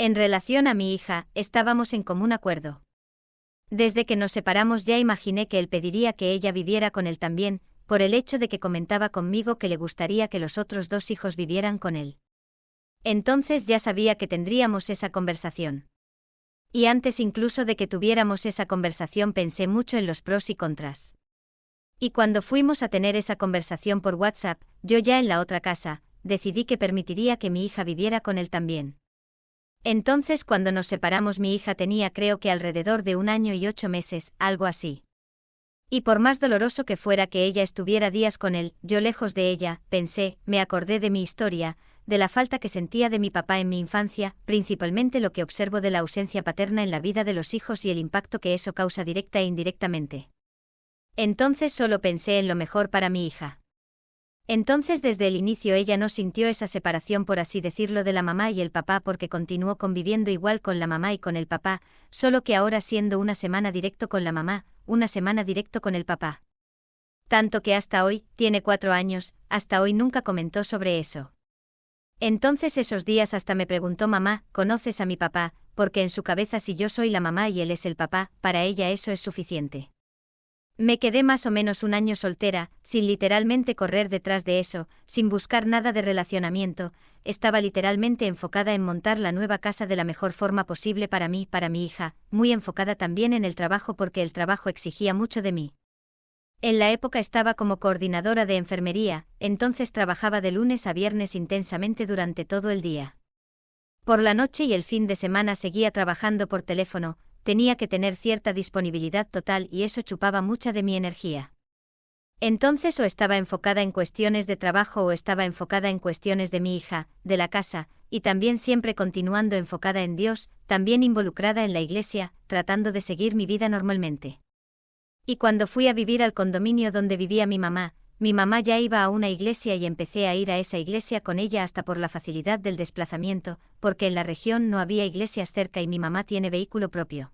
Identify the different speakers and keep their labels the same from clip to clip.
Speaker 1: En relación a mi hija, estábamos en común acuerdo. Desde que nos separamos ya imaginé que él pediría que ella viviera con él también, por el hecho de que comentaba conmigo que le gustaría que los otros 2 hijos vivieran con él. Entonces ya sabía que tendríamos esa conversación. Y antes incluso de que tuviéramos esa conversación pensé mucho en los pros y contras. Y cuando fuimos a tener esa conversación por WhatsApp, yo ya en la otra casa, decidí que permitiría que mi hija viviera con él también. Entonces cuando nos separamos mi hija tenía creo que alrededor de 1 año y 8 meses, algo así. Y por más doloroso que fuera que ella estuviera días con él, yo lejos de ella, pensé, me acordé de mi historia, de la falta que sentía de mi papá en mi infancia, principalmente lo que observo de la ausencia paterna en la vida de los hijos y el impacto que eso causa directa e indirectamente. Entonces solo pensé en lo mejor para mi hija. Entonces desde el inicio ella no sintió esa separación por así decirlo de la mamá y el papá porque continuó conviviendo igual con la mamá y con el papá, solo que ahora siendo una semana directo con la mamá, una semana directo con el papá. Tanto que hasta hoy, tiene 4 años, hasta hoy nunca comentó sobre eso. Entonces esos días hasta me preguntó mamá, ¿conoces a mi papá? Porque en su cabeza si yo soy la mamá y él es el papá, para ella eso es suficiente. Me quedé más o menos 1 año soltera, sin literalmente correr detrás de eso, sin buscar nada de relacionamiento, estaba literalmente enfocada en montar la nueva casa de la mejor forma posible para mí, para mi hija, muy enfocada también en el trabajo porque el trabajo exigía mucho de mí. En la época estaba como coordinadora de enfermería, entonces trabajaba de lunes a viernes intensamente durante todo el día. Por la noche y el fin de semana seguía trabajando por teléfono, tenía que tener cierta disponibilidad total y eso chupaba mucha de mi energía. Entonces o estaba enfocada en cuestiones de trabajo o estaba enfocada en cuestiones de mi hija, de la casa, y también siempre continuando enfocada en Dios, también involucrada en la iglesia, tratando de seguir mi vida normalmente. Y cuando fui a vivir al condominio donde vivía mi mamá ya iba a una iglesia y empecé a ir a esa iglesia con ella hasta por la facilidad del desplazamiento, porque en la región no había iglesias cerca y mi mamá tiene vehículo propio.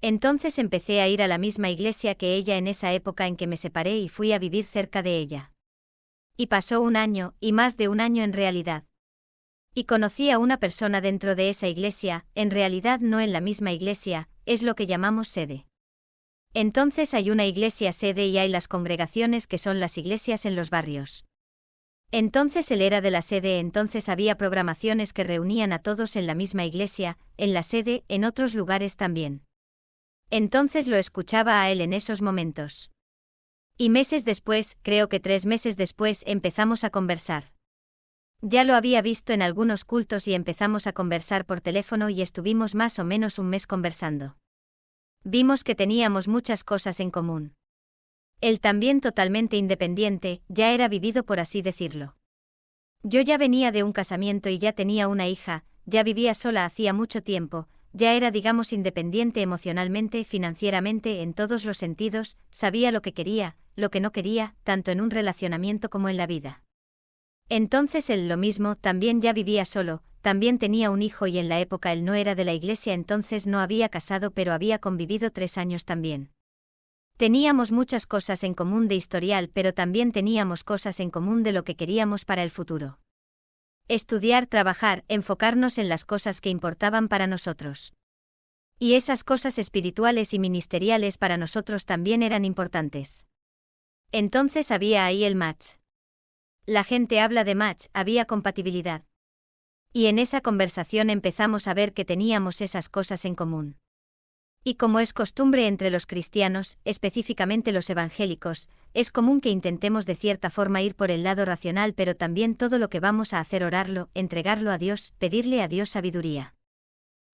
Speaker 1: Entonces empecé a ir a la misma iglesia que ella en esa época en que me separé y fui a vivir cerca de ella. Y pasó 1 año, y más de 1 año en realidad. Y conocí a una persona dentro de esa iglesia, en realidad no en la misma iglesia, es lo que llamamos sede. Entonces hay una iglesia sede y hay las congregaciones que son las iglesias en los barrios. Entonces él era de la sede, entonces había programaciones que reunían a todos en la misma iglesia, en la sede, en otros lugares también. Entonces lo escuchaba a él en esos momentos. Y meses después, creo que 3 meses después, empezamos a conversar. Ya lo había visto en algunos cultos y empezamos a conversar por teléfono y estuvimos más o menos 1 mes conversando. Vimos que teníamos muchas cosas en común. Él también totalmente independiente, ya era vivido por así decirlo. Yo ya venía de un casamiento y ya tenía una hija, ya vivía sola hacía mucho tiempo, ya era digamos independiente emocionalmente, financieramente, en todos los sentidos, sabía lo que quería, lo que no quería, tanto en un relacionamiento como en la vida. Entonces él lo mismo, también ya vivía solo, también tenía un hijo y en la época él no era de la iglesia entonces no había casado pero había convivido 3 años también. Teníamos muchas cosas en común de historial pero también teníamos cosas en común de lo que queríamos para el futuro. Estudiar, trabajar, enfocarnos en las cosas que importaban para nosotros. Y esas cosas espirituales y ministeriales para nosotros también eran importantes. Entonces había ahí el match. La gente habla de match, había compatibilidad. Y en esa conversación empezamos a ver que teníamos esas cosas en común. Y como es costumbre entre los cristianos, específicamente los evangélicos, es común que intentemos de cierta forma ir por el lado racional pero también todo lo que vamos a hacer orarlo, entregarlo a Dios, pedirle a Dios sabiduría.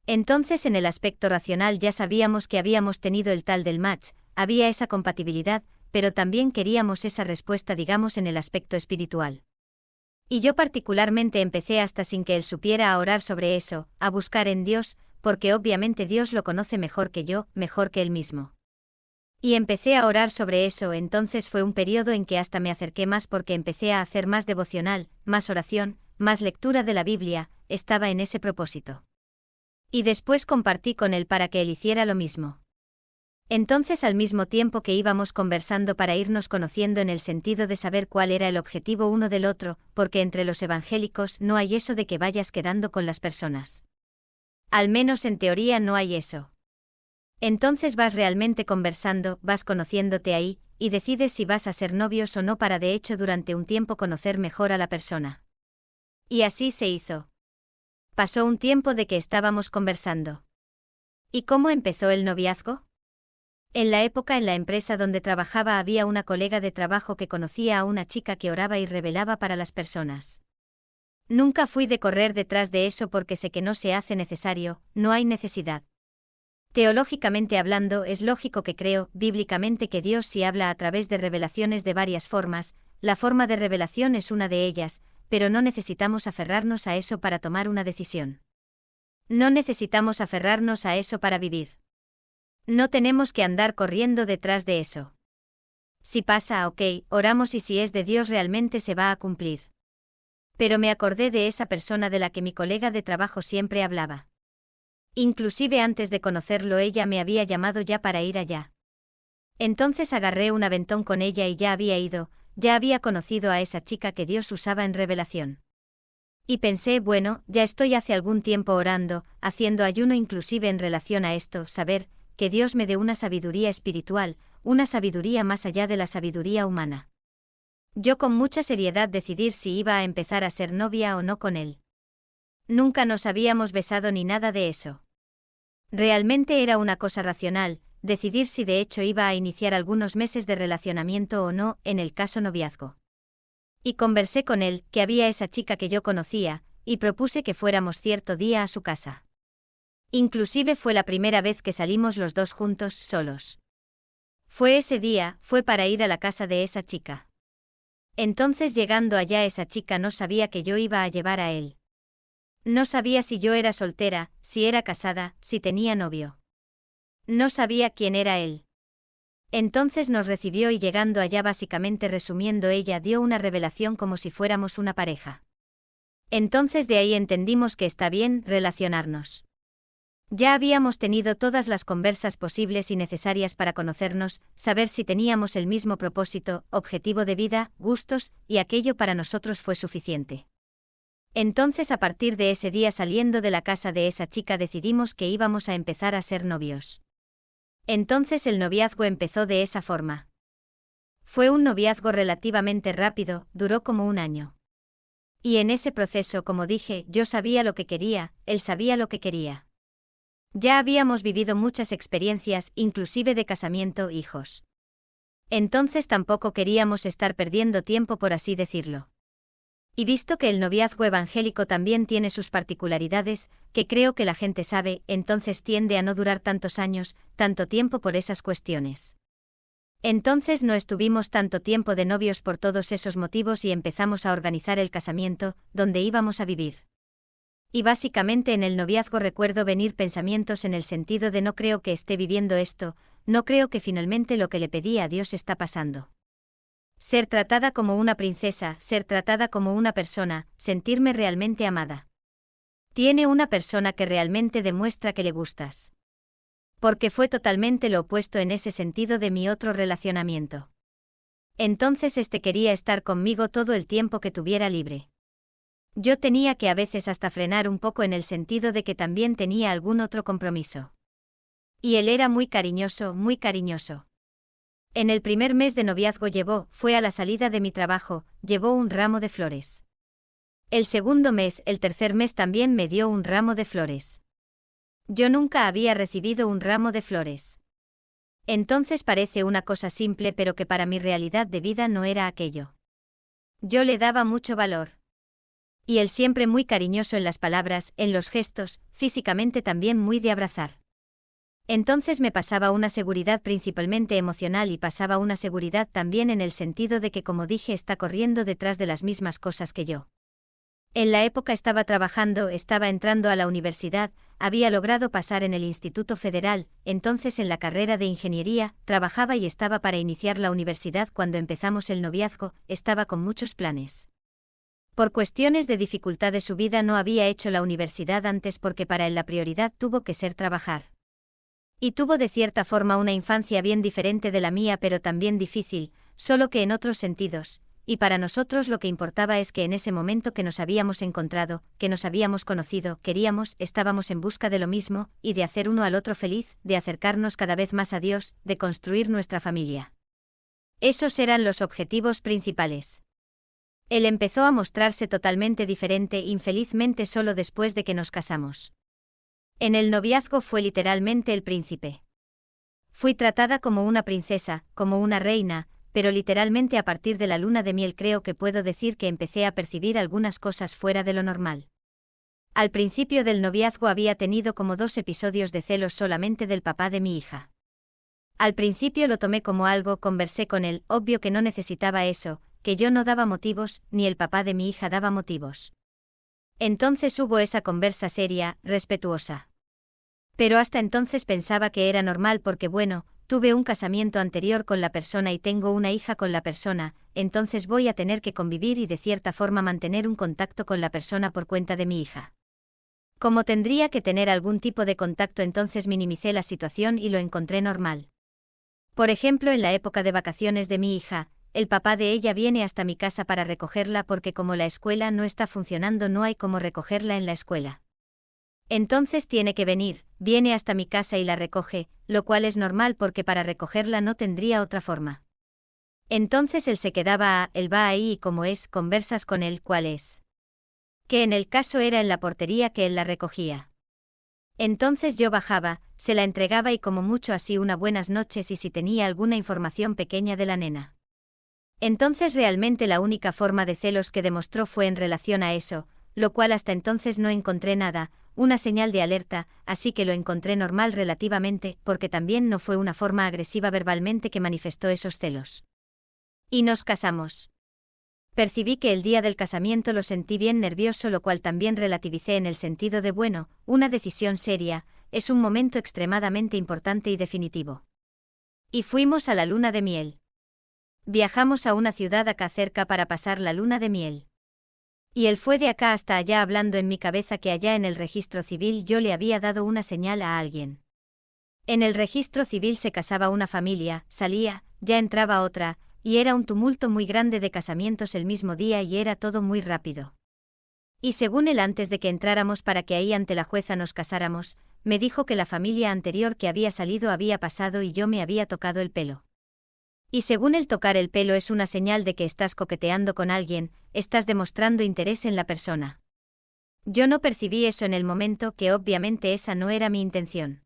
Speaker 1: Entonces en el aspecto racional ya sabíamos que habíamos tenido el tal del match, había esa compatibilidad, pero también queríamos esa respuesta digamos en el aspecto espiritual. Y yo particularmente empecé hasta sin que él supiera a orar sobre eso, a buscar en Dios, porque obviamente Dios lo conoce mejor que yo, mejor que él mismo. Y empecé a orar sobre eso, entonces fue un periodo en que hasta me acerqué más porque empecé a hacer más devocional, más oración, más lectura de la Biblia, estaba en ese propósito. Y después compartí con él para que él hiciera lo mismo. Entonces al mismo tiempo que íbamos conversando para irnos conociendo en el sentido de saber cuál era el objetivo uno del otro, porque entre los evangélicos no hay eso de que vayas quedando con las personas. Al menos en teoría no hay eso. Entonces vas realmente conversando, vas conociéndote ahí, y decides si vas a ser novios o no para de hecho durante un tiempo conocer mejor a la persona. Y así se hizo. Pasó un tiempo de que estábamos conversando. ¿Y cómo empezó el noviazgo? En la época en la empresa donde trabajaba había una colega de trabajo que conocía a una chica que oraba y revelaba para las personas. Nunca fui de correr detrás de eso porque sé que no se hace necesario, no hay necesidad. Teológicamente hablando, es lógico que creo, bíblicamente, que Dios sí habla a través de revelaciones de varias formas, la forma de revelación es una de ellas, pero no necesitamos aferrarnos a eso para tomar una decisión. No necesitamos aferrarnos a eso para vivir. No tenemos que andar corriendo detrás de eso. Si pasa, ok, oramos y si es de Dios realmente se va a cumplir. Pero me acordé de esa persona de la que mi colega de trabajo siempre hablaba. Inclusive antes de conocerlo ella me había llamado ya para ir allá. Entonces agarré un aventón con ella y ya había ido, ya había conocido a esa chica que Dios usaba en revelación. Y pensé, bueno, ya estoy hace algún tiempo orando, haciendo ayuno inclusive en relación a esto, saber, que Dios me dé una sabiduría espiritual, una sabiduría más allá de la sabiduría humana. Yo con mucha seriedad decidir si iba a empezar a ser novia o no con él. Nunca nos habíamos besado ni nada de eso. Realmente era una cosa racional, decidir si de hecho iba a iniciar algunos meses de relacionamiento o no, en el caso noviazgo. Y conversé con él, que había esa chica que yo conocía, y propuse que fuéramos cierto día a su casa. Inclusive fue la primera vez que salimos los dos juntos, solos. Fue ese día, fue para ir a la casa de esa chica. Entonces llegando allá esa chica no sabía que yo iba a llevar a él. No sabía si yo era soltera, si era casada, si tenía novio. No sabía quién era él. Entonces nos recibió y llegando allá básicamente resumiendo ella dio una revelación como si fuéramos una pareja. Entonces de ahí entendimos que está bien relacionarnos. Ya habíamos tenido todas las conversas posibles y necesarias para conocernos, saber si teníamos el mismo propósito, objetivo de vida, gustos, y aquello para nosotros fue suficiente. Entonces a partir de ese día saliendo de la casa de esa chica decidimos que íbamos a empezar a ser novios. Entonces el noviazgo empezó de esa forma. Fue un noviazgo relativamente rápido, duró como un año. Y en ese proceso, como dije, yo sabía lo que quería, él sabía lo que quería. Ya habíamos vivido muchas experiencias, inclusive de casamiento, hijos. Entonces tampoco queríamos estar perdiendo tiempo por así decirlo. Y visto que el noviazgo evangélico también tiene sus particularidades, que creo que la gente sabe, entonces tiende a no durar tantos años, tanto tiempo por esas cuestiones. Entonces no estuvimos tanto tiempo de novios por todos esos motivos y empezamos a organizar el casamiento, donde íbamos a vivir. Y básicamente en el noviazgo recuerdo venir pensamientos en el sentido de no creo que esté viviendo esto, no creo que finalmente lo que le pedí a Dios está pasando. Ser tratada como una princesa, ser tratada como una persona, sentirme realmente amada. Tiene una persona que realmente demuestra que le gustas. Porque fue totalmente lo opuesto en ese sentido de mi otro relacionamiento. Entonces quería estar conmigo todo el tiempo que tuviera libre. Yo tenía que a veces hasta frenar un poco en el sentido de que también tenía algún otro compromiso. Y él era muy cariñoso, muy cariñoso. En el primer mes de noviazgo fue a la salida de mi trabajo, llevó un ramo de flores. El segundo mes, el tercer mes también me dio un ramo de flores. Yo nunca había recibido un ramo de flores. Entonces parece una cosa simple pero que para mi realidad de vida no era aquello. Yo le daba mucho valor. Y él siempre muy cariñoso en las palabras, en los gestos, físicamente también muy de abrazar. Entonces me pasaba una seguridad principalmente emocional y pasaba una seguridad también en el sentido de que como dije está corriendo detrás de las mismas cosas que yo. En la época estaba trabajando, estaba entrando a la universidad, había logrado pasar en el Instituto Federal, entonces en la carrera de ingeniería, trabajaba y estaba para iniciar la universidad cuando empezamos el noviazgo, estaba con muchos planes. Por cuestiones de dificultad de su vida no había hecho la universidad antes porque para él la prioridad tuvo que ser trabajar. Y tuvo de cierta forma una infancia bien diferente de la mía pero también difícil, solo que en otros sentidos, y para nosotros lo que importaba es que en ese momento que nos habíamos encontrado, que nos habíamos conocido, queríamos, estábamos en busca de lo mismo, y de hacer uno al otro feliz, de acercarnos cada vez más a Dios, de construir nuestra familia. Esos eran los objetivos principales. Él empezó a mostrarse totalmente diferente infelizmente solo después de que nos casamos. En el noviazgo fue literalmente el príncipe. Fui tratada como una princesa, como una reina, pero literalmente a partir de la luna de miel creo que puedo decir que empecé a percibir algunas cosas fuera de lo normal. Al principio del noviazgo había tenido como 2 episodios de celos solamente del papá de mi hija. Al principio lo tomé como algo, conversé con él, obvio que no necesitaba eso, que yo no daba motivos, ni el papá de mi hija daba motivos. Entonces hubo esa conversa seria, respetuosa. Pero hasta entonces pensaba que era normal porque bueno, tuve un casamiento anterior con la persona y tengo una hija con la persona, entonces voy a tener que convivir y de cierta forma mantener un contacto con la persona por cuenta de mi hija. Como tendría que tener algún tipo de contacto, entonces minimicé la situación y lo encontré normal. Por ejemplo, en la época de vacaciones de mi hija, el papá de ella viene hasta mi casa para recogerla porque como la escuela no está funcionando no hay cómo recogerla en la escuela. Entonces tiene que venir, viene hasta mi casa y la recoge, lo cual es normal porque para recogerla no tendría otra forma. Entonces él se quedaba, él va ahí y como es, conversas con él, ¿cuál es? Que en el caso era en la portería que él la recogía. Entonces yo bajaba, se la entregaba y como mucho así una buenas noches y si tenía alguna información pequeña de la nena. Entonces realmente la única forma de celos que demostró fue en relación a eso, lo cual hasta entonces no encontré nada, una señal de alerta, así que lo encontré normal relativamente, porque también no fue una forma agresiva verbalmente que manifestó esos celos. Y nos casamos. Percibí que el día del casamiento lo sentí bien nervioso, lo cual también relativicé en el sentido de bueno, una decisión seria, es un momento extremadamente importante y definitivo. Y fuimos a la luna de miel. Viajamos a una ciudad acá cerca para pasar la luna de miel. Y él fue de acá hasta allá hablando en mi cabeza que allá en el registro civil yo le había dado una señal a alguien. En el registro civil se casaba una familia, salía, ya entraba otra, y era un tumulto muy grande de casamientos el mismo día y era todo muy rápido. Y según él antes de que entráramos para que ahí ante la jueza nos casáramos, me dijo que la familia anterior que había salido había pasado y yo me había tocado el pelo. Y según él tocar el pelo es una señal de que estás coqueteando con alguien, estás demostrando interés en la persona. Yo no percibí eso en el momento, que obviamente esa no era mi intención.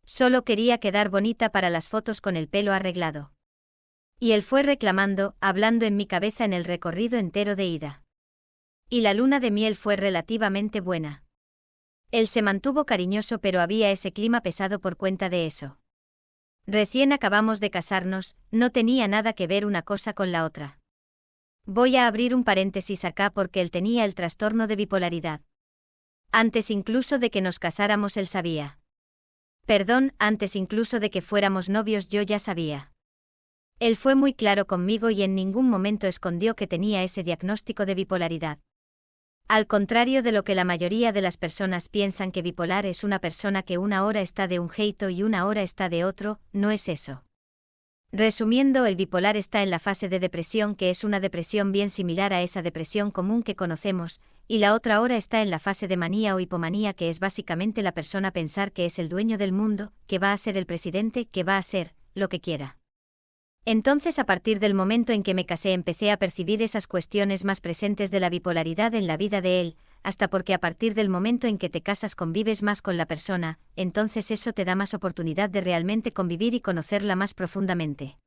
Speaker 1: Solo quería quedar bonita para las fotos con el pelo arreglado. Y él fue reclamando, hablando en mi cabeza en el recorrido entero de ida. Y la luna de miel fue relativamente buena. Él se mantuvo cariñoso pero había ese clima pesado por cuenta de eso. Recién acabamos de casarnos, no tenía nada que ver una cosa con la otra. Voy a abrir un paréntesis acá porque él tenía el trastorno de bipolaridad. Antes incluso de que nos casáramos él sabía. Perdón, antes incluso de que fuéramos novios yo ya sabía. Él fue muy claro conmigo y en ningún momento escondió que tenía ese diagnóstico de bipolaridad. Al contrario de lo que la mayoría de las personas piensan que bipolar es una persona que una hora está de un jeito y una hora está de otro, no es eso. Resumiendo, el bipolar está en la fase de depresión, que es una depresión bien similar a esa depresión común que conocemos, y la otra hora está en la fase de manía o hipomanía, que es básicamente la persona pensar que es el dueño del mundo, que va a ser el presidente, que va a ser lo que quiera. Entonces a partir del momento en que me casé empecé a percibir esas cuestiones más presentes de la bipolaridad en la vida de él, hasta porque a partir del momento en que te casas convives más con la persona, entonces eso te da más oportunidad de realmente convivir y conocerla más profundamente.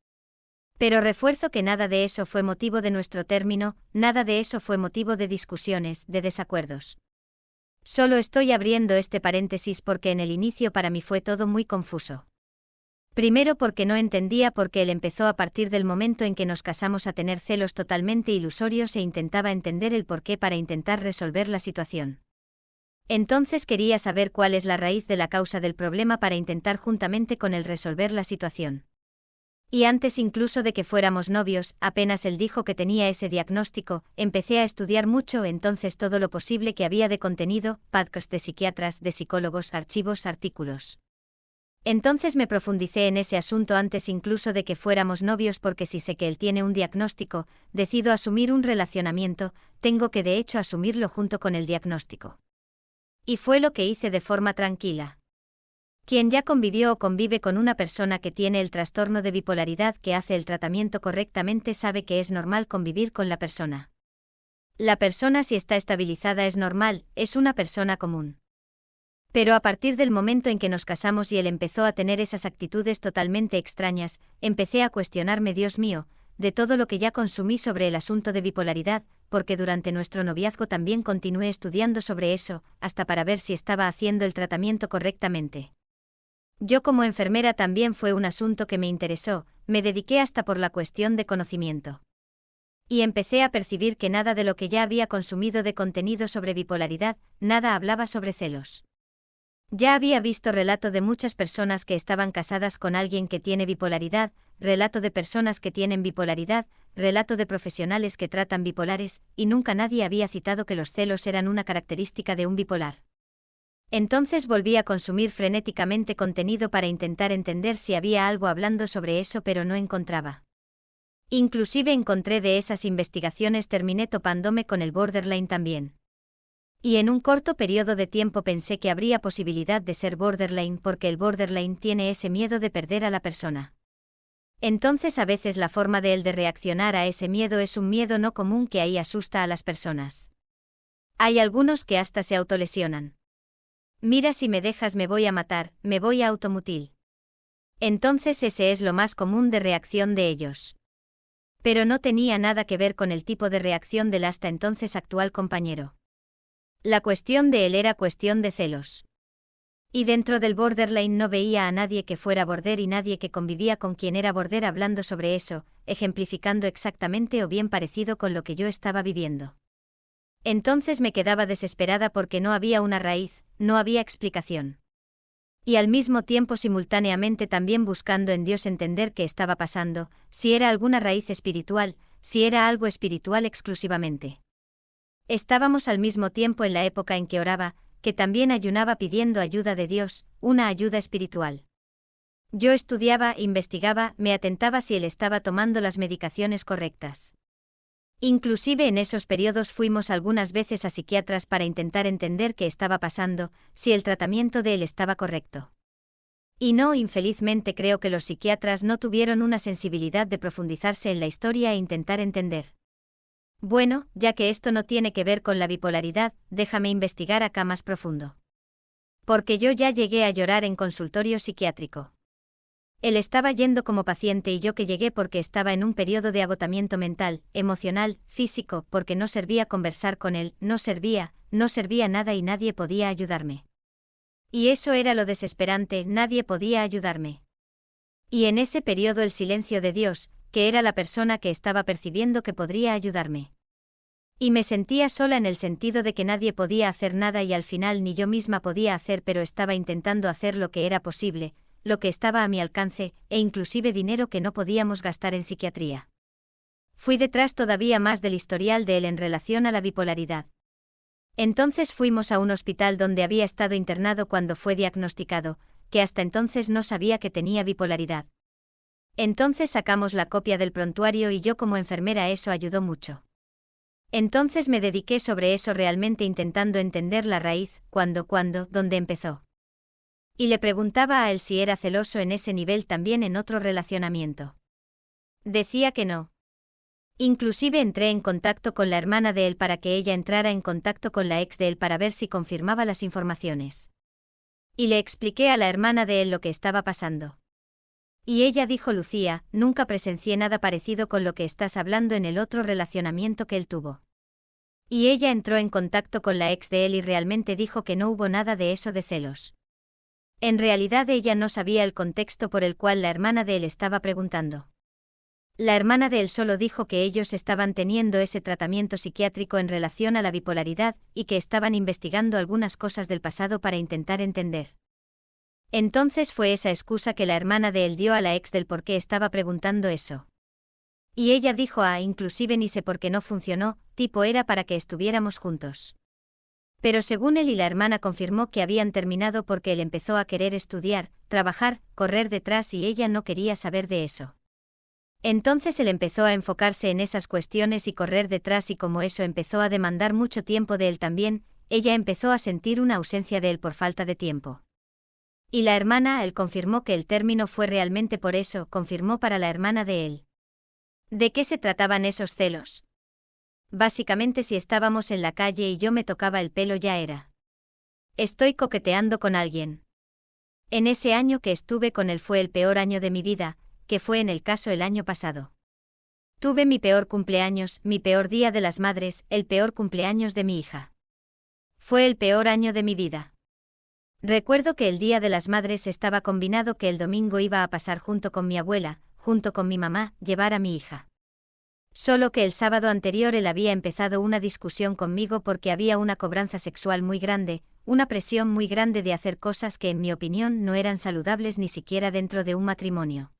Speaker 1: Pero refuerzo que nada de eso fue motivo de nuestro término, nada de eso fue motivo de discusiones, de desacuerdos. Solo estoy abriendo este paréntesis porque en el inicio para mí fue todo muy confuso. Primero porque no entendía por qué él empezó a partir del momento en que nos casamos a tener celos totalmente ilusorios e intentaba entender el porqué para intentar resolver la situación. Entonces quería saber cuál es la raíz de la causa del problema para intentar juntamente con él resolver la situación. Y antes incluso de que fuéramos novios, apenas él dijo que tenía ese diagnóstico, empecé a estudiar mucho entonces todo lo posible que había de contenido, podcasts de psiquiatras, de psicólogos, archivos, artículos. Entonces me profundicé en ese asunto antes incluso de que fuéramos novios porque si sé que él tiene un diagnóstico, decido asumir un relacionamiento, tengo que de hecho asumirlo junto con el diagnóstico. Y fue lo que hice de forma tranquila. Quien ya convivió o convive con una persona que tiene el trastorno de bipolaridad que hace el tratamiento correctamente sabe que es normal convivir con la persona. La persona si está estabilizada es normal, es una persona común. Pero a partir del momento en que nos casamos y él empezó a tener esas actitudes totalmente extrañas, empecé a cuestionarme, Dios mío, de todo lo que ya consumí sobre el asunto de bipolaridad, porque durante nuestro noviazgo también continué estudiando sobre eso, hasta para ver si estaba haciendo el tratamiento correctamente. Yo como enfermera también fue un asunto que me interesó, me dediqué hasta por la cuestión de conocimiento. Y empecé a percibir que nada de lo que ya había consumido de contenido sobre bipolaridad, nada hablaba sobre celos. Ya había visto relato de muchas personas que estaban casadas con alguien que tiene bipolaridad, relato de personas que tienen bipolaridad, relato de profesionales que tratan bipolares, y nunca nadie había citado que los celos eran una característica de un bipolar. Entonces volví a consumir frenéticamente contenido para intentar entender si había algo hablando sobre eso, pero no encontraba. Inclusive encontré de esas investigaciones terminé topándome con el borderline también. Y en un corto periodo de tiempo pensé que habría posibilidad de ser borderline porque el borderline tiene ese miedo de perder a la persona. Entonces a veces la forma de él de reaccionar a ese miedo es un miedo no común que ahí asusta a las personas. Hay algunos que hasta se autolesionan. Mira, si me dejas me voy a matar, me voy a automutil. Entonces ese es lo más común de reacción de ellos. Pero no tenía nada que ver con el tipo de reacción del hasta entonces actual compañero. La cuestión de él era cuestión de celos. Y dentro del borderline no veía a nadie que fuera border y nadie que convivía con quien era border hablando sobre eso, ejemplificando exactamente o bien parecido con lo que yo estaba viviendo. Entonces me quedaba desesperada porque no había una raíz, no había explicación. Y al mismo tiempo simultáneamente también buscando en Dios entender qué estaba pasando, si era alguna raíz espiritual, si era algo espiritual exclusivamente. Estábamos al mismo tiempo en la época en que oraba, que también ayunaba pidiendo ayuda de Dios, una ayuda espiritual. Yo estudiaba, investigaba, me atentaba si él estaba tomando las medicaciones correctas. Inclusive en esos periodos fuimos algunas veces a psiquiatras para intentar entender qué estaba pasando, si el tratamiento de él estaba correcto. Y no, infelizmente creo que los psiquiatras no tuvieron una sensibilidad de profundizarse en la historia e intentar entender. Bueno, ya que esto no tiene que ver con la bipolaridad, déjame investigar acá más profundo. Porque yo ya llegué a llorar en consultorio psiquiátrico. Él estaba yendo como paciente y yo que llegué porque estaba en un periodo de agotamiento mental, emocional, físico, porque no servía conversar con él, no servía nada y nadie podía ayudarme. Y eso era lo desesperante, nadie podía ayudarme. Y en ese periodo el silencio de Dios, que era la persona que estaba percibiendo que podría ayudarme. Y me sentía sola en el sentido de que nadie podía hacer nada y al final ni yo misma podía hacer, pero estaba intentando hacer lo que era posible, lo que estaba a mi alcance, e inclusive dinero que no podíamos gastar en psiquiatría. Fui detrás todavía más del historial de él en relación a la bipolaridad. Entonces fuimos a un hospital donde había estado internado cuando fue diagnosticado, que hasta entonces no sabía que tenía bipolaridad. Entonces sacamos la copia del prontuario y yo como enfermera eso ayudó mucho. Entonces me dediqué sobre eso realmente intentando entender la raíz, dónde empezó. Y le preguntaba a él si era celoso en ese nivel también en otro relacionamiento. Decía que no. Inclusive entré en contacto con la hermana de él para que ella entrara en contacto con la ex de él para ver si confirmaba las informaciones. Y le expliqué a la hermana de él lo que estaba pasando. Y ella dijo: Lucía, nunca presencié nada parecido con lo que estás hablando en el otro relacionamiento que él tuvo. Y ella entró en contacto con la ex de él y realmente dijo que no hubo nada de eso de celos. En realidad ella no sabía el contexto por el cual la hermana de él estaba preguntando. La hermana de él solo dijo que ellos estaban teniendo ese tratamiento psiquiátrico en relación a la bipolaridad y que estaban investigando algunas cosas del pasado para intentar entender. Entonces fue esa excusa que la hermana de él dio a la ex del por qué estaba preguntando eso. Y ella dijo: inclusive ni sé por qué no funcionó, tipo era para que estuviéramos juntos. Pero según él y la hermana confirmó que habían terminado porque él empezó a querer estudiar, trabajar, correr detrás y ella no quería saber de eso. Entonces él empezó a enfocarse en esas cuestiones y correr detrás y como eso empezó a demandar mucho tiempo de él también, ella empezó a sentir una ausencia de él por falta de tiempo. Y la hermana, él confirmó que el término fue realmente por eso, confirmó para la hermana de él. ¿De qué se trataban esos celos? Básicamente si estábamos en la calle y yo me tocaba el pelo ya era. Estoy coqueteando con alguien. En ese año que estuve con él fue el peor año de mi vida, que fue en el caso el año pasado. Tuve mi peor cumpleaños, mi peor día de las madres, el peor cumpleaños de mi hija. Fue el peor año de mi vida. Recuerdo que el día de las madres estaba combinado que el domingo iba a pasar junto con mi abuela, junto con mi mamá, llevar a mi hija. Solo que el sábado anterior él había empezado una discusión conmigo porque había una cobranza sexual muy grande, una presión muy grande de hacer cosas que en mi opinión no eran saludables ni siquiera dentro de un matrimonio.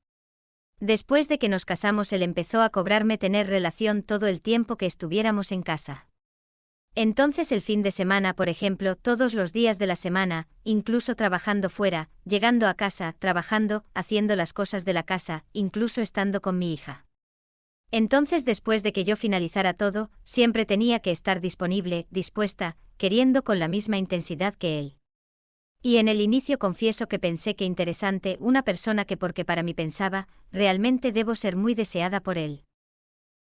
Speaker 1: Después de que nos casamos él empezó a cobrarme tener relación todo el tiempo que estuviéramos en casa. Entonces el fin de semana, por ejemplo, todos los días de la semana, incluso trabajando fuera, llegando a casa, trabajando, haciendo las cosas de la casa, incluso estando con mi hija. Entonces después de que yo finalizara todo, siempre tenía que estar disponible, dispuesta, queriendo con la misma intensidad que él. Y en el inicio confieso que pensé que interesante una persona que porque para mí pensaba, realmente debo ser muy deseada por él.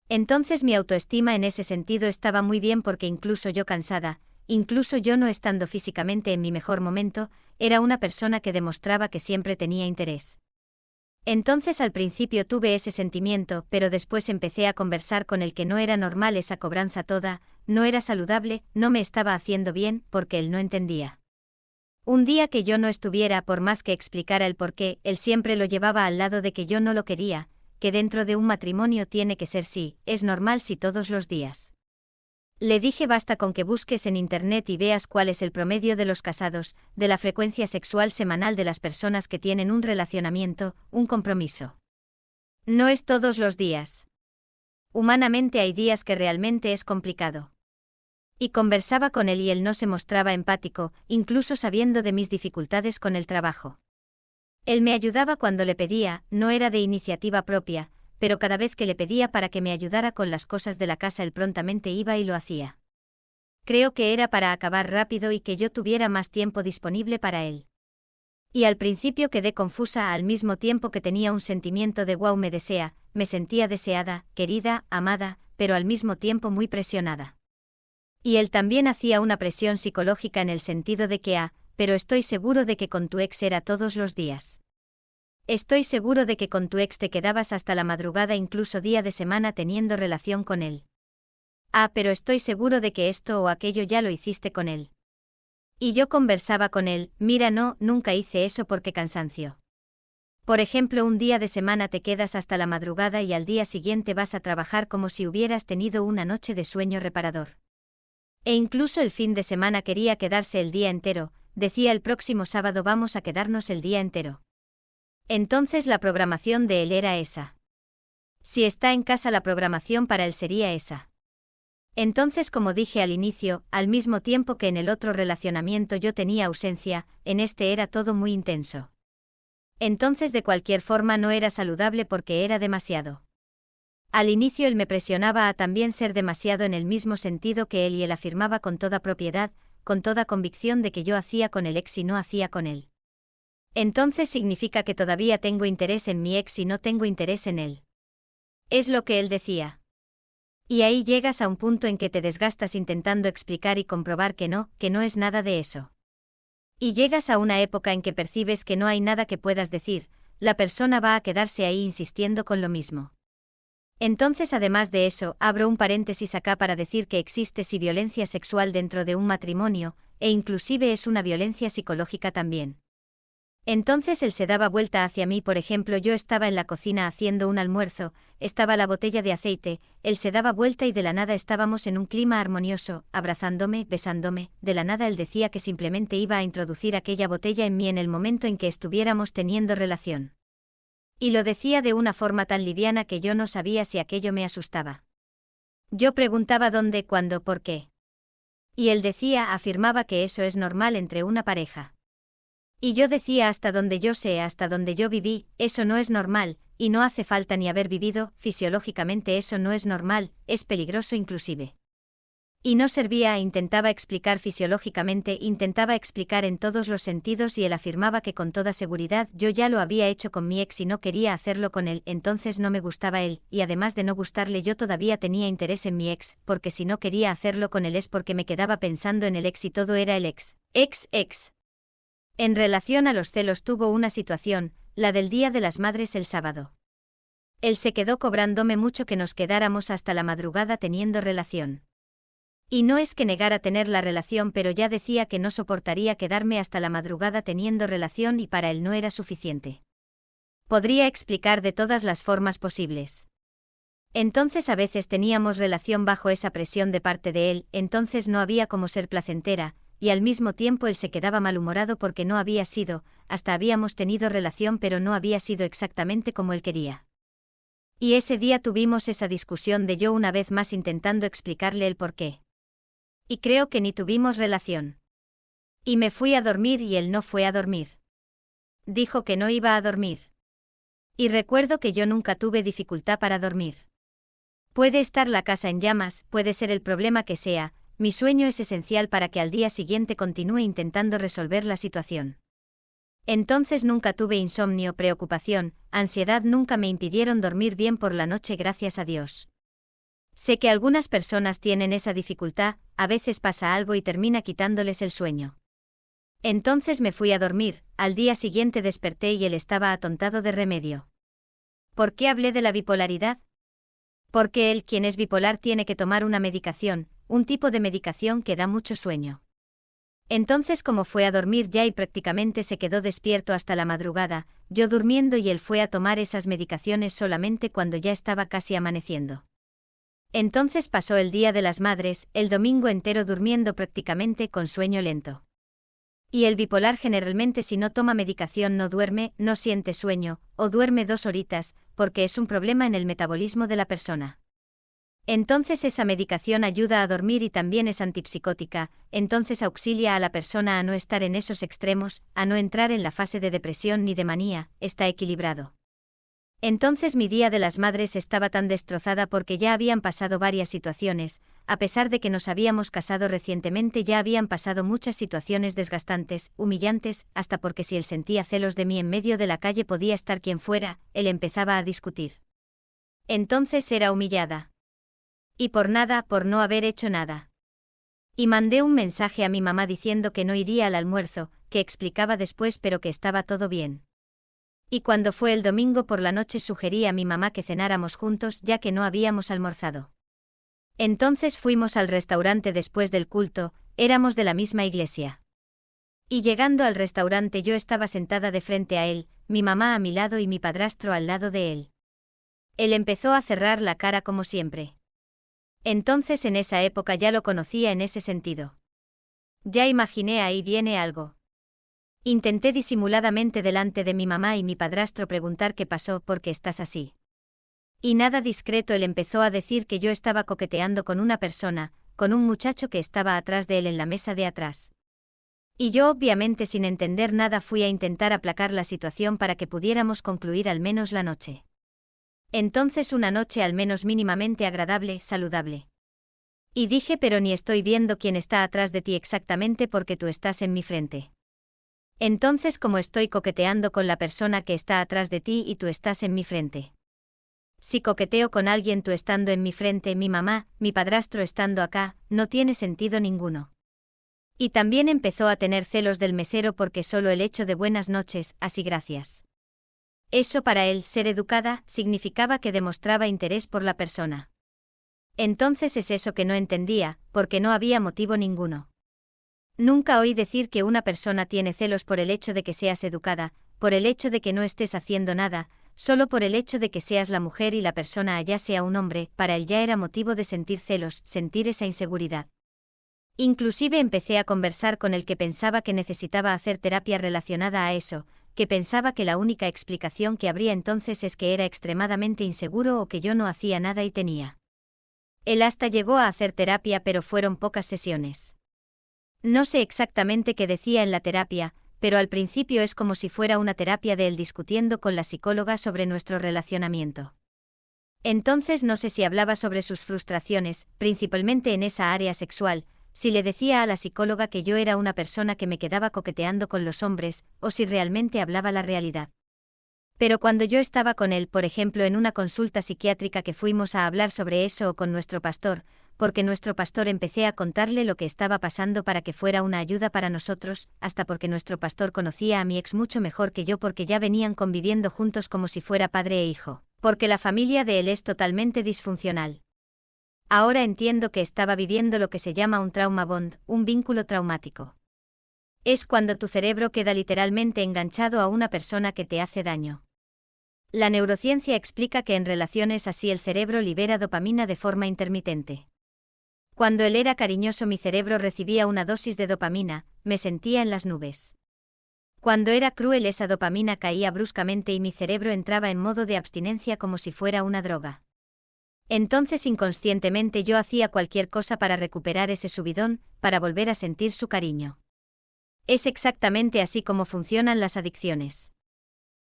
Speaker 1: Entonces mi autoestima en ese sentido estaba muy bien porque incluso yo cansada, incluso yo no estando físicamente en mi mejor momento, era una persona que demostraba que siempre tenía interés. Entonces al principio tuve ese sentimiento, pero después empecé a conversar con él que no era normal esa cobranza toda, no era saludable, no me estaba haciendo bien, porque él no entendía. Un día que yo no estuviera, por más que explicara el por qué, él siempre lo llevaba al lado de que yo no lo quería, que dentro de un matrimonio tiene que ser sí, es normal si todos los días. Le dije basta con que busques en internet y veas cuál es el promedio de los casados, de la frecuencia sexual semanal de las personas que tienen un relacionamiento, un compromiso. No es todos los días. Humanamente hay días que realmente es complicado. Y conversaba con él y él no se mostraba empático, incluso sabiendo de mis dificultades con el trabajo. Él me ayudaba cuando le pedía, no era de iniciativa propia, pero cada vez que le pedía para que me ayudara con las cosas de la casa él prontamente iba y lo hacía. Creo que era para acabar rápido y que yo tuviera más tiempo disponible para él. Y al principio quedé confusa al mismo tiempo que tenía un sentimiento de wow me desea, me sentía deseada, querida, amada, pero al mismo tiempo muy presionada. Y él también hacía una presión psicológica en el sentido de que pero estoy seguro de que con tu ex era todos los días. Estoy seguro de que con tu ex te quedabas hasta la madrugada incluso día de semana teniendo relación con él. Pero estoy seguro de que esto o aquello ya lo hiciste con él. Y yo conversaba con él, mira no, nunca hice eso porque cansancio. Por ejemplo un día de semana te quedas hasta la madrugada y al día siguiente vas a trabajar como si hubieras tenido una noche de sueño reparador. E incluso el fin de semana quería quedarse el día entero, decía el próximo sábado vamos a quedarnos el día entero. Entonces la programación de él era esa. Si está en casa la programación para él sería esa. Entonces como dije al inicio, al mismo tiempo que en el otro relacionamiento yo tenía ausencia, en este era todo muy intenso. Entonces de cualquier forma no era saludable porque era demasiado. Al inicio él me presionaba a también ser demasiado en el mismo sentido que él y él afirmaba con toda propiedad, con toda convicción de que yo hacía con el ex y no hacía con él. Entonces significa que todavía tengo interés en mi ex y no tengo interés en él. Es lo que él decía. Y ahí llegas a un punto en que te desgastas intentando explicar y comprobar que no es nada de eso. Y llegas a una época en que percibes que no hay nada que puedas decir, la persona va a quedarse ahí insistiendo con lo mismo. Entonces además de eso, abro un paréntesis acá para decir que existe sí violencia sexual dentro de un matrimonio, e inclusive es una violencia psicológica también. Entonces él se daba vuelta hacia mí, por ejemplo yo estaba en la cocina haciendo un almuerzo, estaba la botella de aceite, él se daba vuelta y de la nada estábamos en un clima armonioso, abrazándome, besándome, de la nada él decía que simplemente iba a introducir aquella botella en mí en el momento en que estuviéramos teniendo relación. Y lo decía de una forma tan liviana que yo no sabía si aquello me asustaba. Yo preguntaba dónde, cuándo, por qué. Y él afirmaba que eso es normal entre una pareja. Y yo decía hasta donde yo sé, hasta donde yo viví, eso no es normal, y no hace falta ni haber vivido, fisiológicamente eso no es normal, es peligroso inclusive. Y no servía, intentaba explicar fisiológicamente, intentaba explicar en todos los sentidos y él afirmaba que con toda seguridad yo ya lo había hecho con mi ex y no quería hacerlo con él, entonces no me gustaba él, y además de no gustarle yo todavía tenía interés en mi ex, porque si no quería hacerlo con él es porque me quedaba pensando en el ex y todo era el ex. Ex. En relación a los celos tuvo una situación, la del Día de las Madres el sábado. Él se quedó cobrándome mucho que nos quedáramos hasta la madrugada teniendo relación. Y no es que negara tener la relación, pero ya decía que no soportaría quedarme hasta la madrugada teniendo relación y para él no era suficiente. Podría explicar de todas las formas posibles. Entonces a veces teníamos relación bajo esa presión de parte de él, entonces no había como ser placentera, y al mismo tiempo él se quedaba malhumorado porque no había sido, hasta habíamos tenido relación pero no había sido exactamente como él quería. Y ese día tuvimos esa discusión de yo una vez más intentando explicarle el porqué. Y creo que ni tuvimos relación. Y me fui a dormir y él no fue a dormir. Dijo que no iba a dormir. Y recuerdo que yo nunca tuve dificultad para dormir. Puede estar la casa en llamas, puede ser el problema que sea, mi sueño es esencial para que al día siguiente continúe intentando resolver la situación. Entonces nunca tuve insomnio, preocupación, ansiedad, nunca me impidieron dormir bien por la noche, gracias a Dios. Sé que algunas personas tienen esa dificultad, a veces pasa algo y termina quitándoles el sueño. Entonces me fui a dormir, al día siguiente desperté y él estaba atontado de remedio. ¿Por qué hablé de la bipolaridad? Porque él, quien es bipolar, tiene que tomar una medicación, un tipo de medicación que da mucho sueño. Entonces como fue a dormir ya y prácticamente se quedó despierto hasta la madrugada, yo durmiendo y él fue a tomar esas medicaciones solamente cuando ya estaba casi amaneciendo. Entonces pasó el Día de las Madres, el domingo entero durmiendo prácticamente con sueño lento. Y el bipolar generalmente si no toma medicación no duerme, no siente sueño, o duerme 2 horitas, porque es un problema en el metabolismo de la persona. Entonces esa medicación ayuda a dormir y también es antipsicótica, entonces auxilia a la persona a no estar en esos extremos, a no entrar en la fase de depresión ni de manía, está equilibrado. Entonces mi Día de las Madres estaba tan destrozada porque ya habían pasado varias situaciones, a pesar de que nos habíamos casado recientemente ya habían pasado muchas situaciones desgastantes, humillantes, hasta porque si él sentía celos de mí en medio de la calle podía estar quien fuera, él empezaba a discutir. Entonces era humillada. Y por nada, por no haber hecho nada. Y mandé un mensaje a mi mamá diciendo que no iría al almuerzo, que explicaba después pero que estaba todo bien. Y cuando fue el domingo por la noche sugerí a mi mamá que cenáramos juntos ya que no habíamos almorzado. Entonces fuimos al restaurante después del culto, éramos de la misma iglesia. Y llegando al restaurante yo estaba sentada de frente a él, mi mamá a mi lado y mi padrastro al lado de él. Él empezó a cerrar la cara como siempre. Entonces en esa época ya lo conocía en ese sentido. Ya imaginé ahí viene algo. Intenté disimuladamente delante de mi mamá y mi padrastro preguntar qué pasó, por qué estás así. Y nada discreto él empezó a decir que yo estaba coqueteando con una persona, con un muchacho que estaba atrás de él en la mesa de atrás. Y yo obviamente sin entender nada fui a intentar aplacar la situación para que pudiéramos concluir al menos la noche. Entonces una noche al menos mínimamente agradable, saludable. Y dije pero ni estoy viendo quién está atrás de ti exactamente porque tú estás en mi frente. Entonces como estoy coqueteando con la persona que está atrás de ti y tú estás en mi frente. Si coqueteo con alguien tú estando en mi frente, mi mamá, mi padrastro estando acá, no tiene sentido ninguno. Y también empezó a tener celos del mesero porque solo el hecho de buenas noches, así gracias. Eso para él, ser educada, significaba que demostraba interés por la persona. Entonces es eso que no entendía, porque no había motivo ninguno. Nunca oí decir que una persona tiene celos por el hecho de que seas educada, por el hecho de que no estés haciendo nada, solo por el hecho de que seas la mujer y la persona allá sea un hombre, para él ya era motivo de sentir celos, sentir esa inseguridad. Inclusive empecé a conversar con el que pensaba que necesitaba hacer terapia relacionada a eso, que pensaba que la única explicación que habría entonces es que era extremadamente inseguro o que yo no hacía nada y tenía. Él hasta llegó a hacer terapia pero fueron pocas sesiones. No sé exactamente qué decía en la terapia, pero al principio es como si fuera una terapia de él discutiendo con la psicóloga sobre nuestro relacionamiento. Entonces no sé si hablaba sobre sus frustraciones, principalmente en esa área sexual, si le decía a la psicóloga que yo era una persona que me quedaba coqueteando con los hombres, o si realmente hablaba la realidad. Pero cuando yo estaba con él, por ejemplo en una consulta psiquiátrica que fuimos a hablar sobre eso o con nuestro pastor, porque nuestro pastor empecé a contarle lo que estaba pasando para que fuera una ayuda para nosotros, hasta porque nuestro pastor conocía a mi ex mucho mejor que yo porque ya venían conviviendo juntos como si fuera padre e hijo, porque la familia de él es totalmente disfuncional. Ahora entiendo que estaba viviendo lo que se llama un trauma bond, un vínculo traumático. Es cuando tu cerebro queda literalmente enganchado a una persona que te hace daño. La neurociencia explica que en relaciones así el cerebro libera dopamina de forma intermitente. Cuando él era cariñoso mi cerebro recibía una dosis de dopamina, me sentía en las nubes. Cuando era cruel esa dopamina caía bruscamente y mi cerebro entraba en modo de abstinencia como si fuera una droga. Entonces inconscientemente yo hacía cualquier cosa para recuperar ese subidón, para volver a sentir su cariño. Es exactamente así como funcionan las adicciones.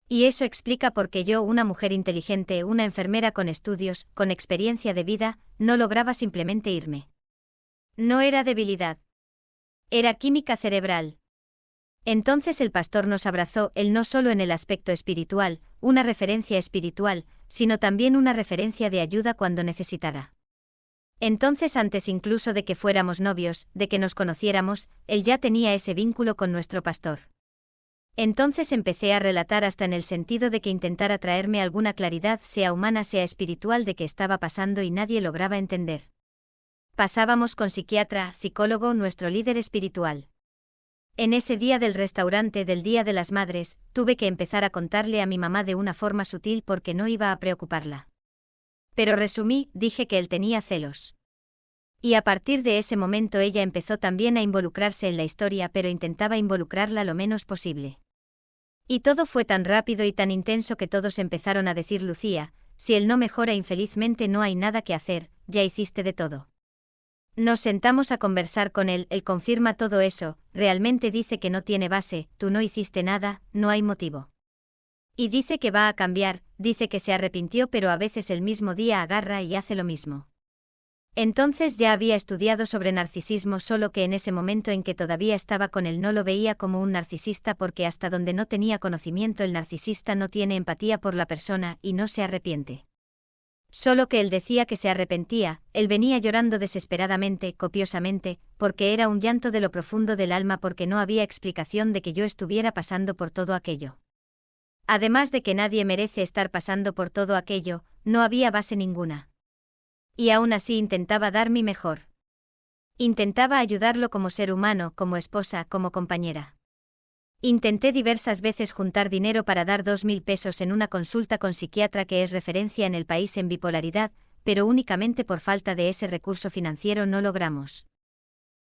Speaker 1: Y eso explica por qué yo, una mujer inteligente, una enfermera con estudios, con experiencia de vida, no lograba simplemente irme. No era debilidad. Era química cerebral. Entonces el pastor nos abrazó, él no solo en el aspecto espiritual, una referencia espiritual, sino también una referencia de ayuda cuando necesitara. Entonces antes incluso de que fuéramos novios, de que nos conociéramos, él ya tenía ese vínculo con nuestro pastor. Entonces empecé a relatar hasta en el sentido de que intentara traerme alguna claridad, sea humana sea espiritual, de qué estaba pasando y nadie lograba entender. Pasábamos con psiquiatra, psicólogo, nuestro líder espiritual. En ese día del restaurante del Día de las Madres, tuve que empezar a contarle a mi mamá de una forma sutil porque no iba a preocuparla. Pero resumí, dije que él tenía celos. Y a partir de ese momento ella empezó también a involucrarse en la historia, pero intentaba involucrarla lo menos posible. Y todo fue tan rápido y tan intenso que todos empezaron a decir: Lucía, si él no mejora infelizmente no hay nada que hacer, ya hiciste de todo. Nos sentamos a conversar con él confirma todo eso, realmente dice que no tiene base, tú no hiciste nada, no hay motivo. Y dice que va a cambiar, dice que se arrepintió, pero a veces el mismo día agarra y hace lo mismo. Entonces ya había estudiado sobre narcisismo, solo que en ese momento en que todavía estaba con él no lo veía como un narcisista, porque hasta donde no tenía conocimiento el narcisista no tiene empatía por la persona y no se arrepiente. Solo que él decía que se arrepentía, él venía llorando desesperadamente, copiosamente, porque era un llanto de lo profundo del alma, porque no había explicación de que yo estuviera pasando por todo aquello. Además de que nadie merece estar pasando por todo aquello, no había base ninguna. Y aún así intentaba dar mi mejor. Intentaba ayudarlo como ser humano, como esposa, como compañera. Intenté diversas veces juntar dinero para dar 2.000 pesos en una consulta con psiquiatra que es referencia en el país en bipolaridad, pero únicamente por falta de ese recurso financiero no logramos.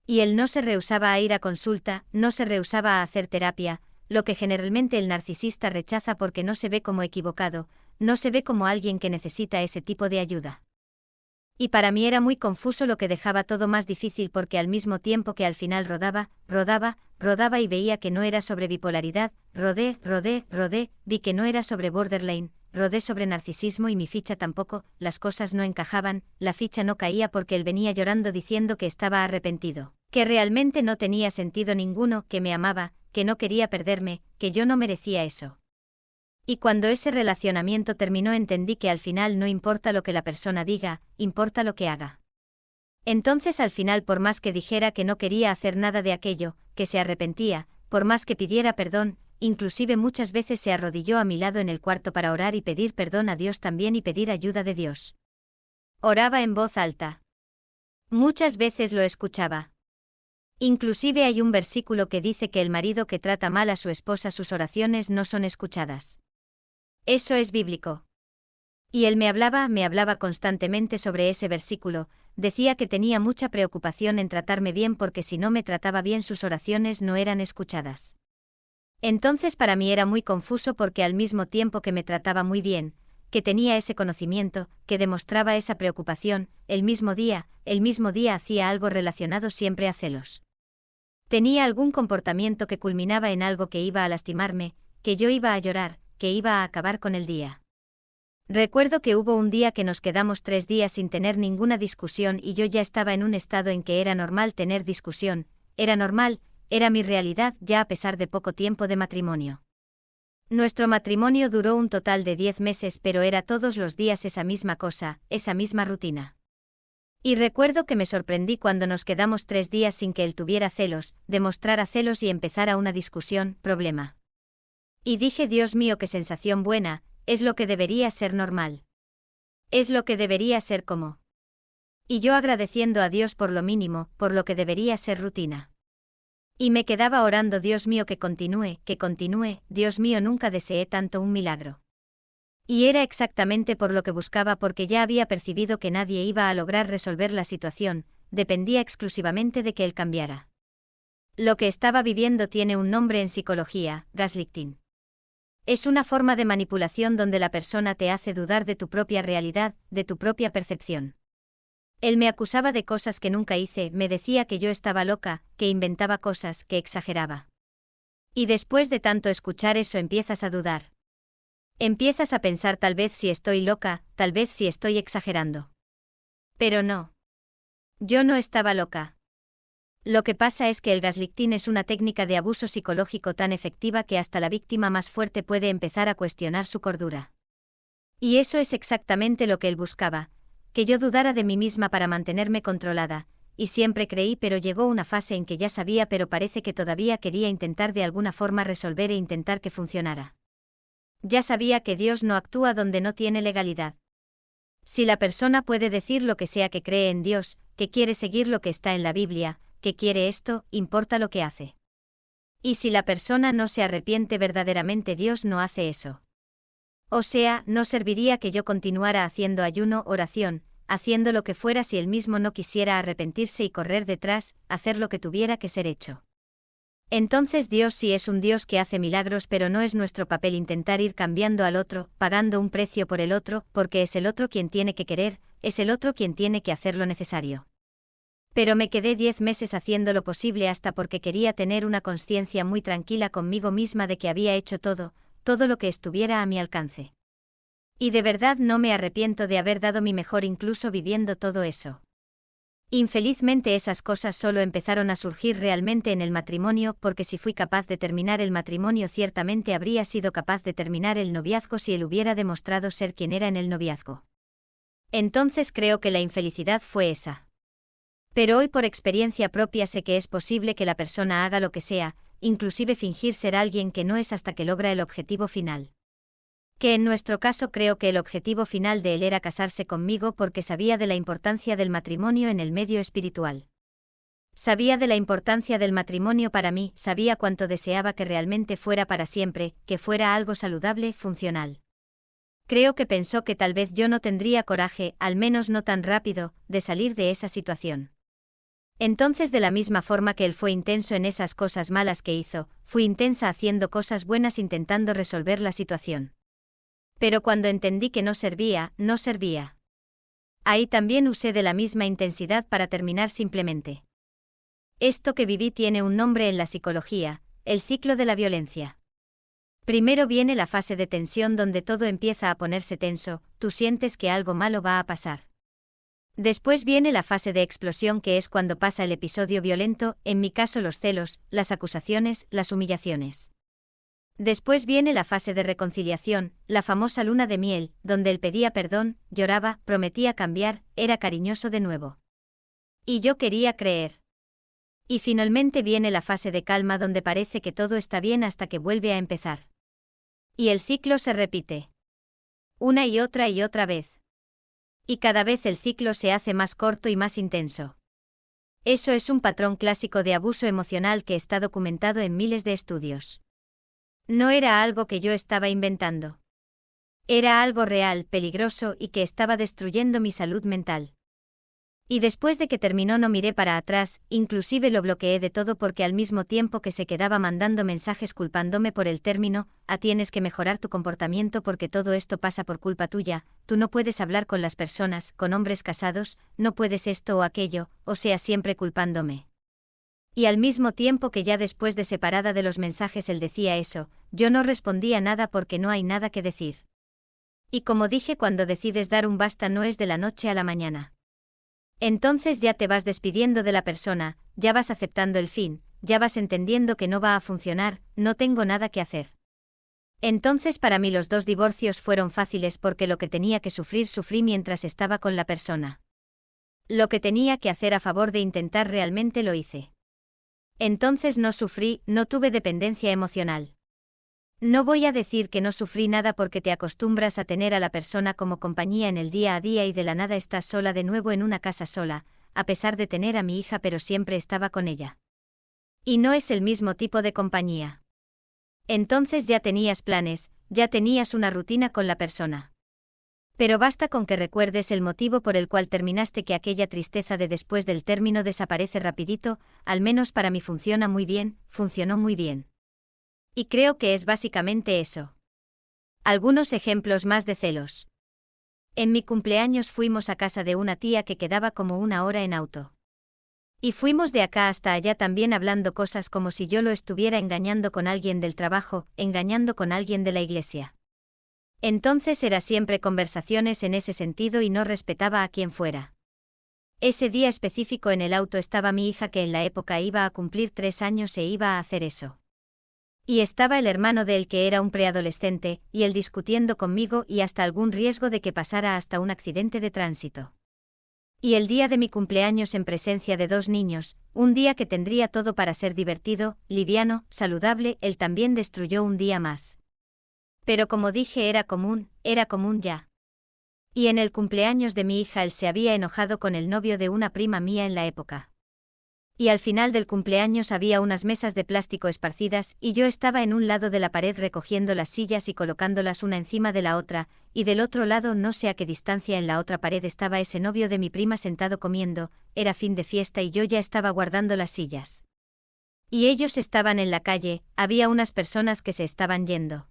Speaker 1: Y él no se rehusaba a ir a consulta, no se rehusaba a hacer terapia, lo que generalmente el narcisista rechaza porque no se ve como equivocado, no se ve como alguien que necesita ese tipo de ayuda. Y para mí era muy confuso, lo que dejaba todo más difícil, porque al mismo tiempo que al final rodaba y veía que no era sobre bipolaridad, rodé, vi que no era sobre borderline, rodé sobre narcisismo y mi ficha tampoco, las cosas no encajaban, la ficha no caía porque él venía llorando diciendo que estaba arrepentido, que realmente no tenía sentido ninguno, que me amaba, que no quería perderme, que yo no merecía eso. Y cuando ese relacionamiento terminó entendí que al final no importa lo que la persona diga, importa lo que haga. Entonces al final, por más que dijera que no quería hacer nada de aquello, que se arrepentía, por más que pidiera perdón, inclusive muchas veces se arrodilló a mi lado en el cuarto para orar y pedir perdón a Dios también y pedir ayuda de Dios. Oraba en voz alta. Muchas veces lo escuchaba. Inclusive hay un versículo que dice que el marido que trata mal a su esposa, sus oraciones no son escuchadas. Eso es bíblico. Y él me hablaba constantemente sobre ese versículo, decía que tenía mucha preocupación en tratarme bien porque si no me trataba bien sus oraciones no eran escuchadas. Entonces para mí era muy confuso, porque al mismo tiempo que me trataba muy bien, que tenía ese conocimiento, que demostraba esa preocupación, el mismo día hacía algo relacionado siempre a celos. Tenía algún comportamiento que culminaba en algo que iba a lastimarme, que yo iba a llorar, que iba a acabar con el día. Recuerdo que hubo un día que nos quedamos 3 días sin tener ninguna discusión y yo ya estaba en un estado en que era normal tener discusión, era normal, era mi realidad ya a pesar de poco tiempo de matrimonio. Nuestro matrimonio duró un total de 10 meses, pero era todos los días esa misma cosa, esa misma rutina. Y recuerdo que me sorprendí cuando nos quedamos 3 días sin que él tuviera celos, demostrara celos y empezara una discusión, problema. Y dije, Dios mío, qué sensación buena, es lo que debería ser normal. Es lo que debería ser como. Y yo agradeciendo a Dios por lo mínimo, por lo que debería ser rutina. Y me quedaba orando, Dios mío, que continúe, Dios mío, nunca deseé tanto un milagro. Y era exactamente por lo que buscaba, porque ya había percibido que nadie iba a lograr resolver la situación, dependía exclusivamente de que él cambiara. Lo que estaba viviendo tiene un nombre en psicología, gaslighting. Es una forma de manipulación donde la persona te hace dudar de tu propia realidad, de tu propia percepción. Él me acusaba de cosas que nunca hice, me decía que yo estaba loca, que inventaba cosas, que exageraba. Y después de tanto escuchar eso empiezas a dudar. Empiezas a pensar, tal vez si estoy loca, tal vez si estoy exagerando. Pero no. Yo no estaba loca. Lo que pasa es que el gaslighting es una técnica de abuso psicológico tan efectiva que hasta la víctima más fuerte puede empezar a cuestionar su cordura. Y eso es exactamente lo que él buscaba, que yo dudara de mí misma para mantenerme controlada, y siempre creí, pero llegó una fase en que ya sabía, pero parece que todavía quería intentar de alguna forma resolver e intentar que funcionara. Ya sabía que Dios no actúa donde no tiene legalidad. Si la persona puede decir lo que sea, que cree en Dios, que quiere seguir lo que está en la Biblia, que quiere esto, importa lo que hace. Y si la persona no se arrepiente verdaderamente, Dios no hace eso. O sea, no serviría que yo continuara haciendo ayuno, oración, haciendo lo que fuera si él mismo no quisiera arrepentirse y correr detrás, hacer lo que tuviera que ser hecho. Entonces Dios sí es un Dios que hace milagros, pero no es nuestro papel intentar ir cambiando al otro, pagando un precio por el otro, porque es el otro quien tiene que querer, es el otro quien tiene que hacer lo necesario. Pero me quedé 10 meses haciendo lo posible hasta porque quería tener una conciencia muy tranquila conmigo misma de que había hecho todo lo que estuviera a mi alcance. Y de verdad no me arrepiento de haber dado mi mejor incluso viviendo todo eso. Infelizmente esas cosas solo empezaron a surgir realmente en el matrimonio, porque si fui capaz de terminar el matrimonio ciertamente habría sido capaz de terminar el noviazgo si él hubiera demostrado ser quien era en el noviazgo. Entonces creo que la infelicidad fue esa. Pero hoy por experiencia propia sé que es posible que la persona haga lo que sea, inclusive fingir ser alguien que no es hasta que logra el objetivo final. Que en nuestro caso creo que el objetivo final de él era casarse conmigo porque sabía de la importancia del matrimonio en el medio espiritual. Sabía de la importancia del matrimonio para mí, sabía cuánto deseaba que realmente fuera para siempre, que fuera algo saludable, funcional. Creo que pensó que tal vez yo no tendría coraje, al menos no tan rápido, de salir de esa situación. Entonces, de la misma forma que él fue intenso en esas cosas malas que hizo, fui intensa haciendo cosas buenas intentando resolver la situación. Pero cuando entendí que no servía, no servía. Ahí también usé de la misma intensidad para terminar simplemente. Esto que viví tiene un nombre en la psicología, el ciclo de la violencia. Primero viene la fase de tensión donde todo empieza a ponerse tenso, tú sientes que algo malo va a pasar. Después viene la fase de explosión, que es cuando pasa el episodio violento, en mi caso los celos, las acusaciones, las humillaciones. Después viene la fase de reconciliación, la famosa luna de miel, donde él pedía perdón, lloraba, prometía cambiar, era cariñoso de nuevo. Y yo quería creer. Y finalmente viene la fase de calma donde parece que todo está bien hasta que vuelve a empezar. Y el ciclo se repite. Una y otra vez. Y cada vez el ciclo se hace más corto y más intenso. Eso es un patrón clásico de abuso emocional que está documentado en miles de estudios. No era algo que yo estaba inventando. Era algo real, peligroso y que estaba destruyendo mi salud mental. Y después de que terminó no miré para atrás, inclusive lo bloqueé de todo porque al mismo tiempo que se quedaba mandando mensajes culpándome por el término, tienes que mejorar tu comportamiento porque todo esto pasa por culpa tuya, tú no puedes hablar con las personas, con hombres casados, no puedes esto o aquello, o sea siempre culpándome. Y al mismo tiempo que ya después de separada de los mensajes él decía eso, yo no respondía nada porque no hay nada que decir. Y como dije, cuando decides dar un basta no es de la noche a la mañana. Entonces ya te vas despidiendo de la persona, ya vas aceptando el fin, ya vas entendiendo que no va a funcionar, no tengo nada que hacer. Entonces para mí los 2 divorcios fueron fáciles porque lo que tenía que sufrir sufrí mientras estaba con la persona. Lo que tenía que hacer a favor de intentar realmente lo hice. Entonces no sufrí, no tuve dependencia emocional. No voy a decir que no sufrí nada porque te acostumbras a tener a la persona como compañía en el día a día y de la nada estás sola de nuevo en una casa sola, a pesar de tener a mi hija pero siempre estaba con ella. Y no es el mismo tipo de compañía. Entonces ya tenías planes, ya tenías una rutina con la persona. Pero basta con que recuerdes el motivo por el cual terminaste, que aquella tristeza de después del término desaparece rapidito, al menos para mí funcionó muy bien. Y creo que es básicamente eso. Algunos ejemplos más de celos. En mi cumpleaños fuimos a casa de una tía que quedaba como 1 hora en auto. Y fuimos de acá hasta allá también hablando cosas como si yo lo estuviera engañando con alguien del trabajo, engañando con alguien de la iglesia. Entonces era siempre conversaciones en ese sentido y no respetaba a quien fuera. Ese día específico en el auto estaba mi hija, que en la época iba a cumplir 3 años e iba a hacer eso. Y estaba el hermano de él, que era un preadolescente, y él discutiendo conmigo y hasta algún riesgo de que pasara hasta un accidente de tránsito. Y el día de mi cumpleaños en presencia de 2 niños, un día que tendría todo para ser divertido, liviano, saludable, él también destruyó un día más. Pero como dije, era común ya. Y en el cumpleaños de mi hija él se había enojado con el novio de una prima mía en la época. Y al final del cumpleaños había unas mesas de plástico esparcidas y yo estaba en un lado de la pared recogiendo las sillas y colocándolas una encima de la otra, y del otro lado, no sé a qué distancia en la otra pared, estaba ese novio de mi prima sentado comiendo. Era fin de fiesta y yo ya estaba guardando las sillas. Y ellos estaban en la calle, había unas personas que se estaban yendo.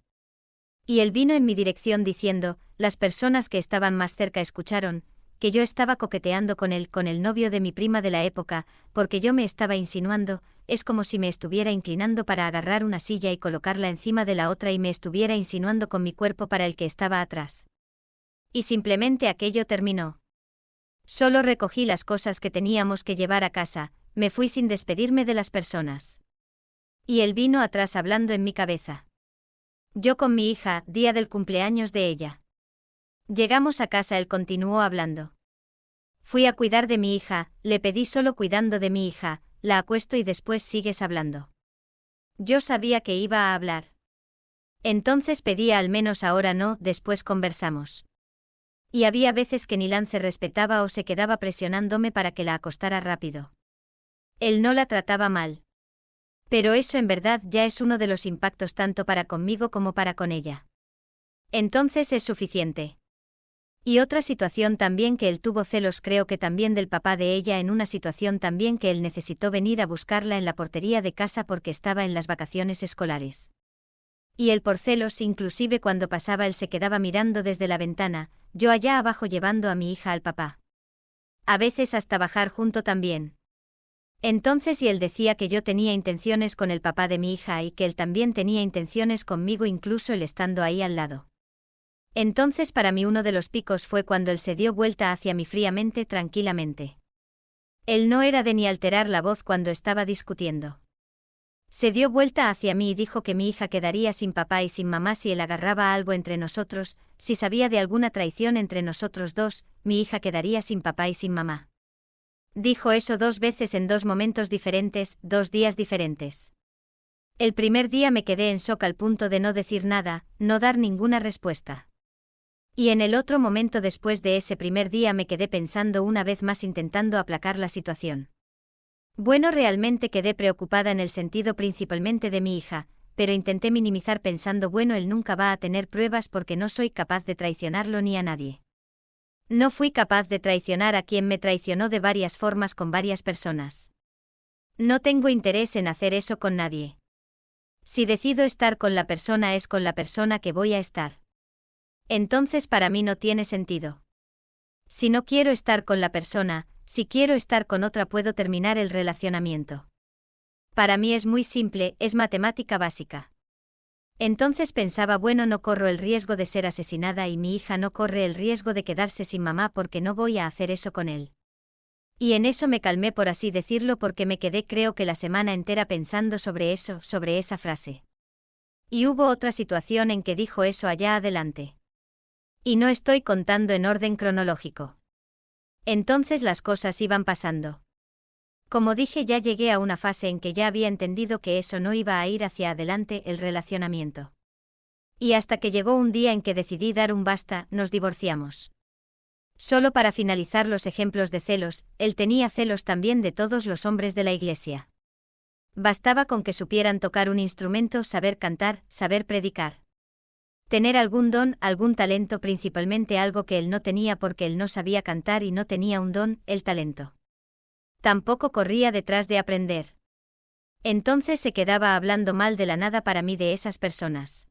Speaker 1: Y él vino en mi dirección diciendo, las personas que estaban más cerca escucharon, que yo estaba coqueteando con el novio de mi prima de la época, porque yo me estaba insinuando, es como si me estuviera inclinando para agarrar una silla y colocarla encima de la otra y me estuviera insinuando con mi cuerpo para el que estaba atrás. Y simplemente aquello terminó. Solo recogí las cosas que teníamos que llevar a casa, me fui sin despedirme de las personas. Y él vino atrás hablando en mi cabeza. Yo con mi hija, día del cumpleaños de ella. Llegamos a casa, él continuó hablando. Fui a cuidar de mi hija, le pedí solo cuidando de mi hija, la acuesto y después sigues hablando. Yo sabía que iba a hablar. Entonces pedía al menos ahora no, después conversamos. Y había veces que ni Lance respetaba o se quedaba presionándome para que la acostara rápido. Él no la trataba mal. Pero eso en verdad ya es uno de los impactos tanto para conmigo como para con ella. Entonces es suficiente. Y otra situación también que él tuvo celos, creo que también del papá de ella, en una situación también que él necesitó venir a buscarla en la portería de casa porque estaba en las vacaciones escolares. Y él por celos, inclusive cuando pasaba él se quedaba mirando desde la ventana, yo allá abajo llevando a mi hija al papá. A veces hasta bajar junto también. Entonces y él decía que yo tenía intenciones con el papá de mi hija y que él también tenía intenciones conmigo, incluso él estando ahí al lado. Entonces para mí uno de los picos fue cuando él se dio vuelta hacia mí fríamente, tranquilamente. Él no era de ni alterar la voz cuando estaba discutiendo. Se dio vuelta hacia mí y dijo que mi hija quedaría sin papá y sin mamá si él agarraba algo entre nosotros, si sabía de alguna traición entre nosotros dos, mi hija quedaría sin papá y sin mamá. Dijo eso 2 veces en 2 momentos diferentes, 2 días diferentes. El primer día me quedé en shock al punto de no decir nada, no dar ninguna respuesta. Y en el otro momento después de ese primer día me quedé pensando una vez más, intentando aplacar la situación. Bueno, realmente quedé preocupada en el sentido principalmente de mi hija, pero intenté minimizar pensando, bueno, él nunca va a tener pruebas porque no soy capaz de traicionarlo ni a nadie. No fui capaz de traicionar a quien me traicionó de varias formas con varias personas. No tengo interés en hacer eso con nadie. Si decido estar con la persona es con la persona que voy a estar. Entonces para mí no tiene sentido. Si no quiero estar con la persona, si quiero estar con otra puedo terminar el relacionamiento. Para mí es muy simple, es matemática básica. Entonces pensaba, bueno, no corro el riesgo de ser asesinada y mi hija no corre el riesgo de quedarse sin mamá porque no voy a hacer eso con él. Y en eso me calmé, por así decirlo, porque me quedé creo que la semana entera pensando sobre eso, sobre esa frase. Y hubo otra situación en que dijo eso allá adelante. Y no estoy contando en orden cronológico. Entonces las cosas iban pasando. Como dije, ya llegué a una fase en que ya había entendido que eso no iba a ir hacia adelante el relacionamiento. Y hasta que llegó un día en que decidí dar un basta, nos divorciamos. Solo para finalizar los ejemplos de celos, él tenía celos también de todos los hombres de la iglesia. Bastaba con que supieran tocar un instrumento, saber cantar, saber predicar. Tener algún don, algún talento, principalmente algo que él no tenía porque él no sabía cantar y no tenía un don, el talento. Tampoco corría detrás de aprender. Entonces se quedaba hablando mal de la nada para mí de esas personas.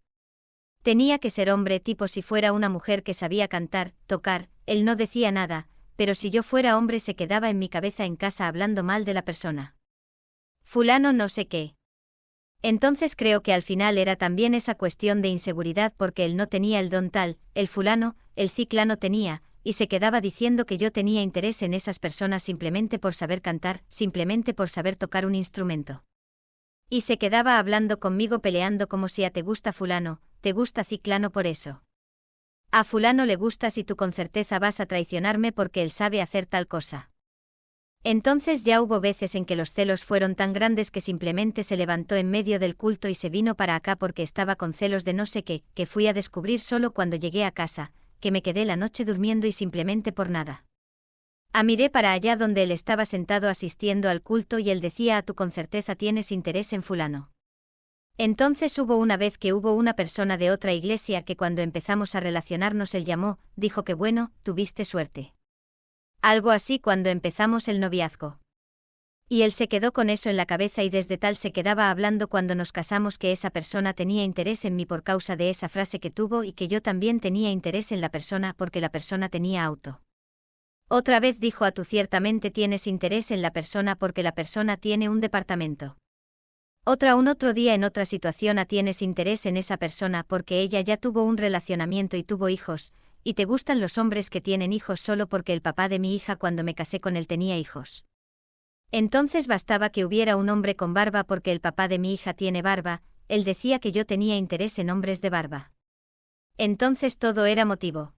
Speaker 1: Tenía que ser hombre, tipo si fuera una mujer que sabía cantar, tocar, él no decía nada, pero si yo fuera hombre se quedaba en mi cabeza en casa hablando mal de la persona. Fulano no sé qué. Entonces creo que al final era también esa cuestión de inseguridad porque él no tenía el don tal, el fulano, el ciclano tenía, y se quedaba diciendo que yo tenía interés en esas personas simplemente por saber cantar, simplemente por saber tocar un instrumento. Y se quedaba hablando conmigo peleando como si a te gusta fulano, te gusta ciclano por eso. A fulano le gustas y tú con certeza vas a traicionarme porque él sabe hacer tal cosa. Entonces ya hubo veces en que los celos fueron tan grandes que simplemente se levantó en medio del culto y se vino para acá porque estaba con celos de no sé qué, que fui a descubrir solo cuando llegué a casa, que me quedé la noche durmiendo y simplemente por nada. Miré para allá donde él estaba sentado asistiendo al culto y él decía a tú con certeza tienes interés en fulano. Entonces hubo una vez que hubo una persona de otra iglesia que cuando empezamos a relacionarnos él llamó, dijo que bueno, tuviste suerte. Algo así cuando empezamos el noviazgo. Y él se quedó con eso en la cabeza y desde tal se quedaba hablando cuando nos casamos que esa persona tenía interés en mí por causa de esa frase que tuvo y que yo también tenía interés en la persona porque la persona tenía auto. Otra vez dijo a tú ciertamente tienes interés en la persona porque la persona tiene un departamento. Un otro día en otra situación tienes interés en esa persona porque ella ya tuvo un relacionamiento y tuvo hijos, y te gustan los hombres que tienen hijos solo porque el papá de mi hija cuando me casé con él tenía hijos. Entonces bastaba que hubiera un hombre con barba porque el papá de mi hija tiene barba, él decía que yo tenía interés en hombres de barba. Entonces todo era motivo.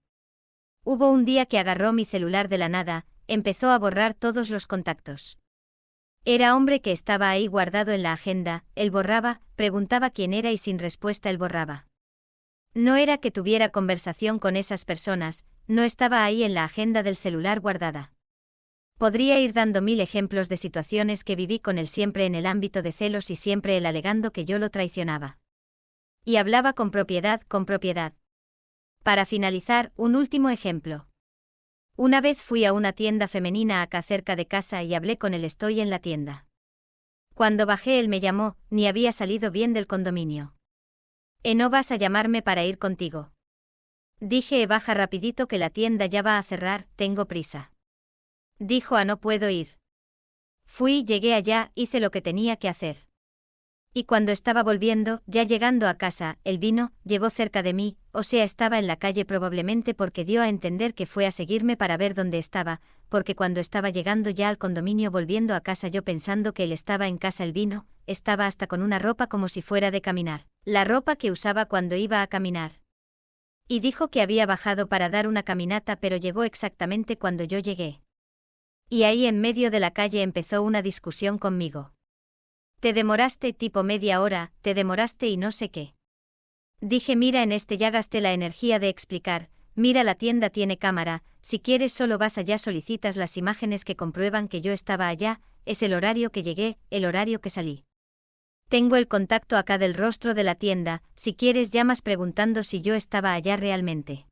Speaker 1: Hubo un día que agarró mi celular de la nada, empezó a borrar todos los contactos. Era hombre que estaba ahí guardado en la agenda, él borraba, preguntaba quién era y sin respuesta él borraba. No era que tuviera conversación con esas personas, no estaba ahí en la agenda del celular guardada. Podría ir dando 1000 ejemplos de situaciones que viví con él siempre en el ámbito de celos y siempre él alegando que yo lo traicionaba. Y hablaba con propiedad, con propiedad. Para finalizar, un último ejemplo. Una vez fui a una tienda femenina acá cerca de casa y hablé con él, estoy en la tienda. Cuando bajé él me llamó, ni había salido bien del condominio. ¿No vas a llamarme para ir contigo? Dije, baja rapidito que la tienda ya va a cerrar, tengo prisa. Dijo, no puedo ir. Fui, llegué allá, hice lo que tenía que hacer. Y cuando estaba volviendo, ya llegando a casa, él vino, llegó cerca de mí, o sea estaba en la calle probablemente porque dio a entender que fue a seguirme para ver dónde estaba, porque cuando estaba llegando ya al condominio volviendo a casa yo pensando que él estaba en casa él vino, estaba hasta con una ropa como si fuera de caminar, la ropa que usaba cuando iba a caminar. Y dijo que había bajado para dar una caminata pero llegó exactamente cuando yo llegué. Y ahí en medio de la calle empezó una discusión conmigo. Te demoraste tipo media hora, te demoraste y no sé qué. Dije mira ya gasté la energía de explicar, mira la tienda tiene cámara, si quieres solo vas allá solicitas las imágenes que comprueban que yo estaba allá, es el horario que llegué, el horario que salí. Tengo el contacto acá del rostro de la tienda, si quieres llamas preguntando si yo estaba allá realmente.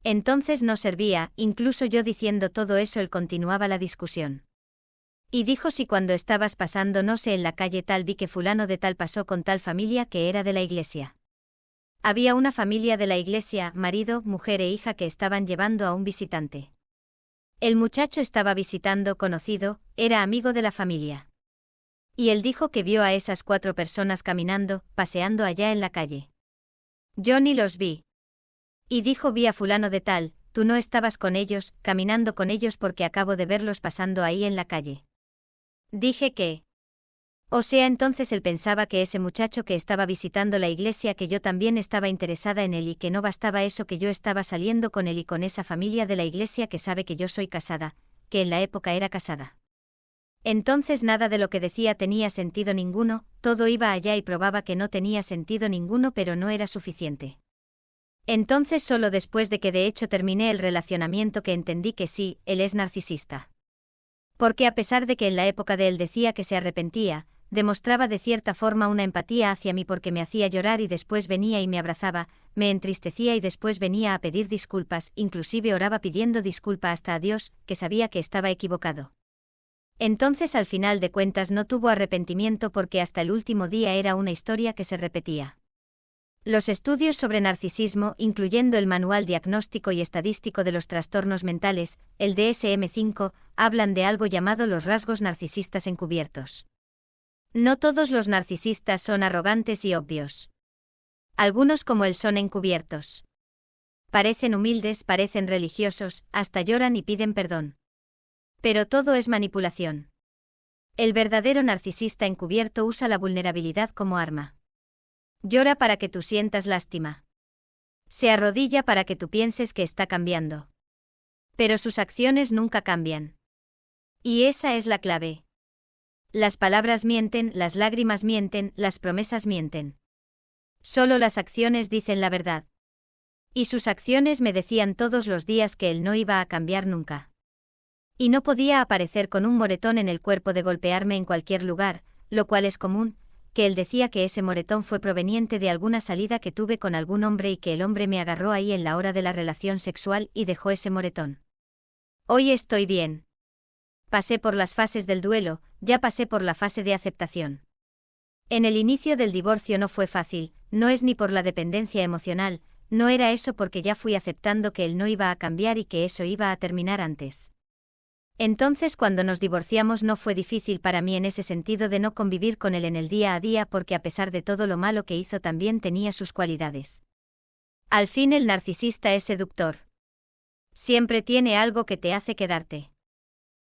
Speaker 1: Entonces no servía, incluso yo diciendo todo eso él continuaba la discusión. Y dijo si cuando estabas pasando no sé en la calle tal vi que fulano de tal pasó con tal familia que era de la iglesia. Había una familia de la iglesia, marido, mujer e hija que estaban llevando a un visitante. El muchacho estaba visitando conocido, era amigo de la familia. Y él dijo que vio a esas 4 personas caminando, paseando allá en la calle. Yo ni los vi. Y dijo: vi a fulano de tal, tú no estabas con ellos, caminando con ellos porque acabo de verlos pasando ahí en la calle. Dije que... O sea, entonces él pensaba que ese muchacho que estaba visitando la iglesia, que yo también estaba interesada en él y que no bastaba eso, que yo estaba saliendo con él y con esa familia de la iglesia que sabe que yo soy casada, que en la época era casada. Entonces nada de lo que decía tenía sentido ninguno, todo iba allá y probaba que no tenía sentido ninguno, pero no era suficiente. Entonces solo después de que de hecho terminé el relacionamiento que entendí que sí, él es narcisista. Porque a pesar de que en la época de él decía que se arrepentía, demostraba de cierta forma una empatía hacia mí porque me hacía llorar y después venía y me abrazaba, me entristecía y después venía a pedir disculpas, inclusive oraba pidiendo disculpa hasta a Dios, que sabía que estaba equivocado. Entonces al final de cuentas no tuvo arrepentimiento porque hasta el último día era una historia que se repetía. Los estudios sobre narcisismo, incluyendo el Manual Diagnóstico y Estadístico de los Trastornos Mentales, el DSM-5, hablan de algo llamado los rasgos narcisistas encubiertos. No todos los narcisistas son arrogantes y obvios. Algunos como él son encubiertos. Parecen humildes, parecen religiosos, hasta lloran y piden perdón. Pero todo es manipulación. El verdadero narcisista encubierto usa la vulnerabilidad como arma. Llora para que tú sientas lástima. Se arrodilla para que tú pienses que está cambiando. Pero sus acciones nunca cambian. Y esa es la clave. Las palabras mienten, las lágrimas mienten, las promesas mienten. Solo las acciones dicen la verdad. Y sus acciones me decían todos los días que él no iba a cambiar nunca. Y no podía aparecer con un moretón en el cuerpo de golpearme en cualquier lugar, lo cual es común, que él decía que ese moretón fue proveniente de alguna salida que tuve con algún hombre y que el hombre me agarró ahí en la hora de la relación sexual y dejó ese moretón. Hoy estoy bien. Pasé por las fases del duelo, ya pasé por la fase de aceptación. En el inicio del divorcio no fue fácil, no es ni por la dependencia emocional, no era eso porque ya fui aceptando que él no iba a cambiar y que eso iba a terminar antes. Entonces cuando nos divorciamos no fue difícil para mí en ese sentido de no convivir con él en el día a día porque a pesar de todo lo malo que hizo también tenía sus cualidades. Al fin el narcisista es seductor. Siempre tiene algo que te hace quedarte.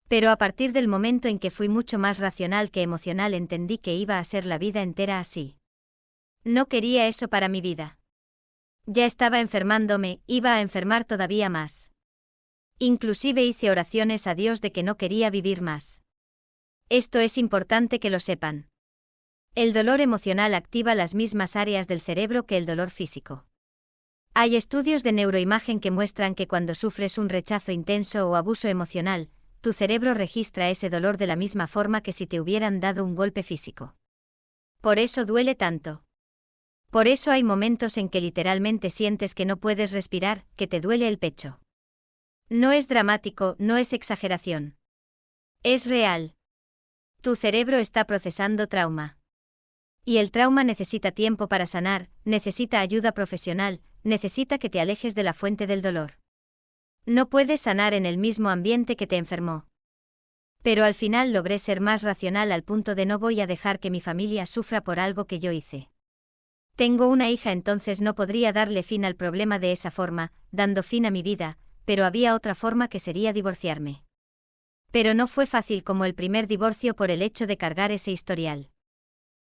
Speaker 1: Pero a partir del momento en que fui mucho más racional que emocional entendí que iba a ser la vida entera así. No quería eso para mi vida. Ya estaba enfermándome, iba a enfermar todavía más. Inclusive hice oraciones a Dios de que no quería vivir más. Esto es importante que lo sepan. El dolor emocional activa las mismas áreas del cerebro que el dolor físico. Hay estudios de neuroimagen que muestran que cuando sufres un rechazo intenso o abuso emocional, tu cerebro registra ese dolor de la misma forma que si te hubieran dado un golpe físico. Por eso duele tanto. Por eso hay momentos en que literalmente sientes que no puedes respirar, que te duele el pecho. No es dramático, no es exageración. Es real. Tu cerebro está procesando trauma. Y el trauma necesita tiempo para sanar, necesita ayuda profesional, necesita que te alejes de la fuente del dolor. No puedes sanar en el mismo ambiente que te enfermó. Pero al final logré ser más racional al punto de no voy a dejar que mi familia sufra por algo que yo hice. Tengo una hija, entonces no podría darle fin al problema de esa forma, dando fin a mi vida, pero había otra forma que sería divorciarme. Pero no fue fácil como el primer divorcio por el hecho de cargar ese historial.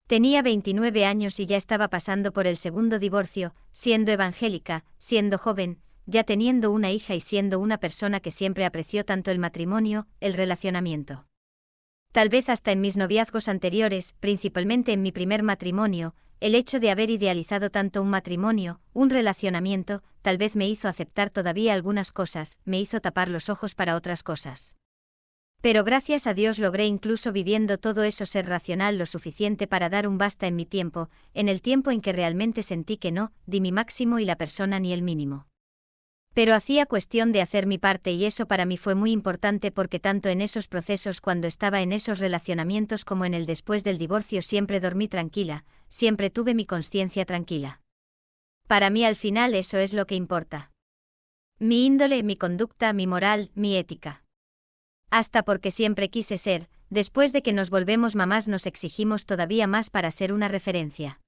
Speaker 1: Tenía 29 años y ya estaba pasando por el segundo divorcio, siendo evangélica, siendo joven, ya teniendo una hija y siendo una persona que siempre apreció tanto el matrimonio, el relacionamiento. Tal vez hasta en mis noviazgos anteriores, principalmente en mi primer matrimonio, el hecho de haber idealizado tanto un matrimonio, un relacionamiento, tal vez me hizo aceptar todavía algunas cosas, me hizo tapar los ojos para otras cosas. Pero gracias a Dios logré incluso viviendo todo eso ser racional lo suficiente para dar un basta en mi tiempo, en el tiempo en que realmente sentí que no, di mi máximo y la persona ni el mínimo. Pero hacía cuestión de hacer mi parte y eso para mí fue muy importante porque tanto en esos procesos cuando estaba en esos relacionamientos como en el después del divorcio siempre dormí tranquila, siempre tuve mi conciencia tranquila. Para mí al final eso es lo que importa. Mi índole, mi conducta, mi moral, mi ética. Hasta porque siempre quise ser, después de que nos volvemos mamás nos exigimos todavía más para ser una referencia.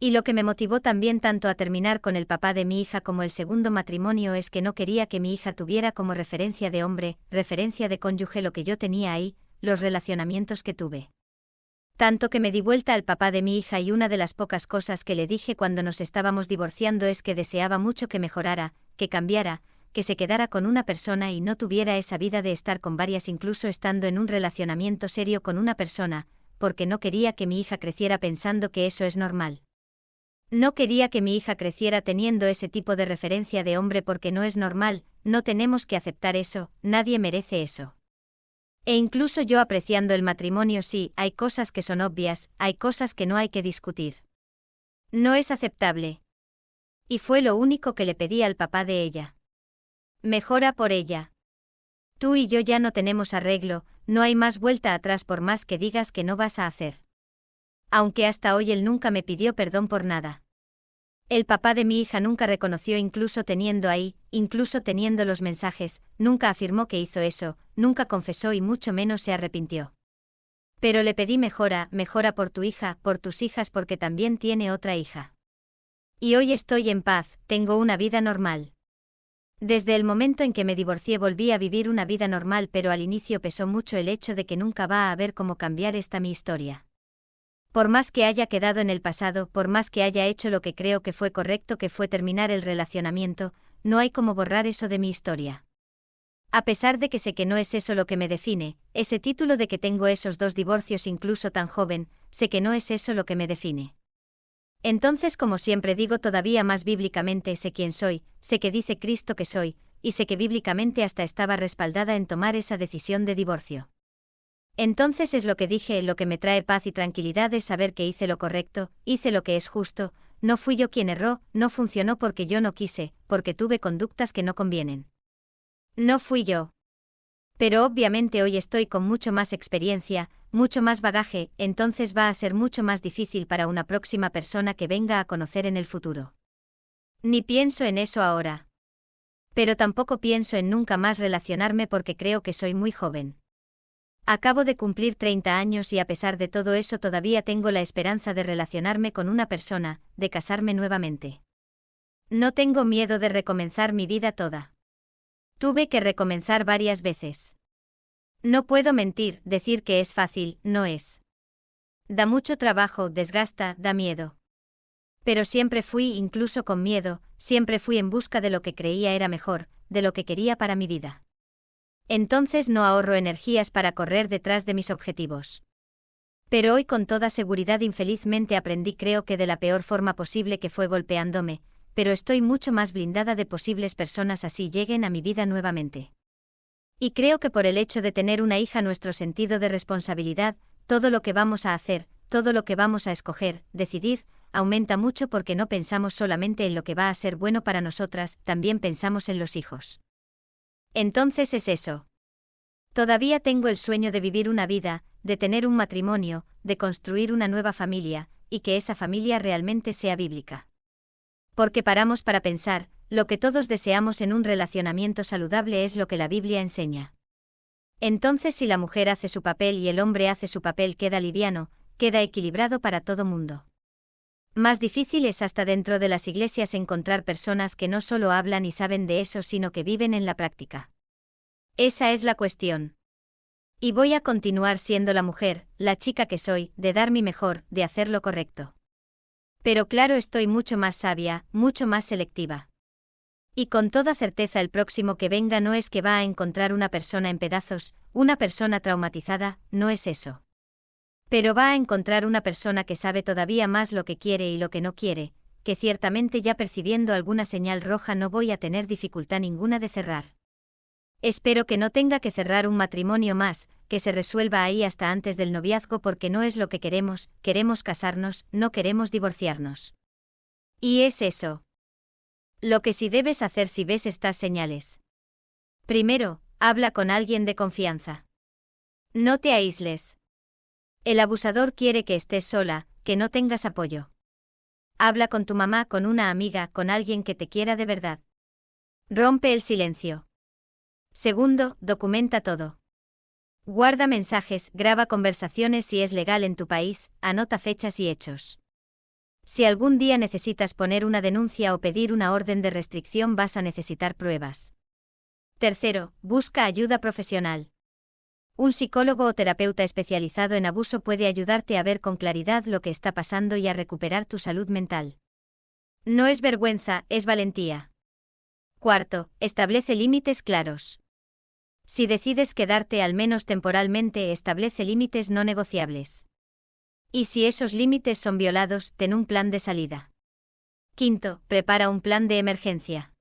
Speaker 1: Y lo que me motivó también tanto a terminar con el papá de mi hija como el segundo matrimonio es que no quería que mi hija tuviera como referencia de hombre, referencia de cónyuge lo que yo tenía ahí, los relacionamientos que tuve. Tanto que me di vuelta al papá de mi hija y una de las pocas cosas que le dije cuando nos estábamos divorciando es que deseaba mucho que mejorara, que cambiara, que se quedara con una persona y no tuviera esa vida de estar con varias incluso estando en un relacionamiento serio con una persona, porque no quería que mi hija creciera pensando que eso es normal. No quería que mi hija creciera teniendo ese tipo de referencia de hombre porque no es normal, no tenemos que aceptar eso, nadie merece eso. E incluso yo apreciando el matrimonio sí, hay cosas que son obvias, hay cosas que no hay que discutir. No es aceptable. Y fue lo único que le pedí al papá de ella. Mejora por ella. Tú y yo ya no tenemos arreglo, no hay más vuelta atrás por más que digas que no vas a hacer. Aunque hasta hoy él nunca me pidió perdón por nada. El papá de mi hija nunca reconoció incluso teniendo los mensajes, nunca afirmó que hizo eso, nunca confesó y mucho menos se arrepintió. Pero le pedí mejora por tu hija, por tus hijas porque también tiene otra hija. Y hoy estoy en paz, tengo una vida normal. Desde el momento en que me divorcié volví a vivir una vida normal pero al inicio pesó mucho el hecho de que nunca va a haber cómo cambiar esta mi historia. Por más que haya quedado en el pasado, por más que haya hecho lo que creo que fue correcto que fue terminar el relacionamiento, no hay cómo borrar eso de mi historia. A pesar de que sé que no es eso lo que me define, ese título de que tengo esos 2 divorcios incluso tan joven, sé que no es eso lo que me define. Entonces como siempre digo todavía más bíblicamente sé quién soy, sé que dice Cristo que soy, y sé que bíblicamente hasta estaba respaldada en tomar esa decisión de divorcio. Entonces es lo que dije, lo que me trae paz y tranquilidad es saber que hice lo correcto, hice lo que es justo, no fui yo quien erró, no funcionó porque yo no quise, porque tuve conductas que no convienen. No fui yo. Pero obviamente hoy estoy con mucho más experiencia, mucho más bagaje, entonces va a ser mucho más difícil para una próxima persona que venga a conocer en el futuro. Ni pienso en eso ahora. Pero tampoco pienso en nunca más relacionarme porque creo que soy muy joven. Acabo de cumplir 30 años y a pesar de todo eso todavía tengo la esperanza de relacionarme con una persona, de casarme nuevamente. No tengo miedo de recomenzar mi vida toda. Tuve que recomenzar varias veces. No puedo mentir, decir que es fácil, no es. Da mucho trabajo, desgasta, da miedo. Pero siempre fui, incluso con miedo, siempre fui en busca de lo que creía era mejor, de lo que quería para mi vida. Entonces no ahorro energías para correr detrás de mis objetivos. Pero hoy con toda seguridad infelizmente aprendí creo que de la peor forma posible que fue golpeándome, pero estoy mucho más blindada de posibles personas así lleguen a mi vida nuevamente. Y creo que por el hecho de tener una hija nuestro sentido de responsabilidad, todo lo que vamos a hacer, todo lo que vamos a escoger, decidir, aumenta mucho porque no pensamos solamente en lo que va a ser bueno para nosotras, también pensamos en los hijos. Entonces es eso. Todavía tengo el sueño de vivir una vida, de tener un matrimonio, de construir una nueva familia, y que esa familia realmente sea bíblica. Porque paramos para pensar, lo que todos deseamos en un relacionamiento saludable es lo que la Biblia enseña. Entonces si la mujer hace su papel y el hombre hace su papel queda liviano, queda equilibrado para todo mundo. Más difícil es hasta dentro de las iglesias encontrar personas que no solo hablan y saben de eso sino que viven en la práctica. Esa es la cuestión. Y voy a continuar siendo la mujer, la chica que soy, de dar mi mejor, de hacer lo correcto. Pero claro estoy mucho más sabia, mucho más selectiva. Y con toda certeza el próximo que venga no es que va a encontrar una persona en pedazos, una persona traumatizada, no es eso. Pero va a encontrar una persona que sabe todavía más lo que quiere y lo que no quiere, que ciertamente ya percibiendo alguna señal roja no voy a tener dificultad ninguna de cerrar. Espero que no tenga que cerrar un matrimonio más, que se resuelva ahí hasta antes del noviazgo porque no es lo que queremos casarnos, no queremos divorciarnos. Y es eso. Lo que sí debes hacer si ves estas señales. Primero, habla con alguien de confianza. No te aísles. El abusador quiere que estés sola, que no tengas apoyo. Habla con tu mamá, con una amiga, con alguien que te quiera de verdad. Rompe el silencio. Segundo, documenta todo. Guarda mensajes, graba conversaciones si es legal en tu país, anota fechas y hechos. Si algún día necesitas poner una denuncia o pedir una orden de restricción, vas a necesitar pruebas. Tercero, busca ayuda profesional. Un psicólogo o terapeuta especializado en abuso puede ayudarte a ver con claridad lo que está pasando y a recuperar tu salud mental. No es vergüenza, es valentía. Cuarto, establece límites claros. Si decides quedarte al menos temporalmente, establece límites no negociables. Y si esos límites son violados, ten un plan de salida. Quinto, prepara un plan de emergencia.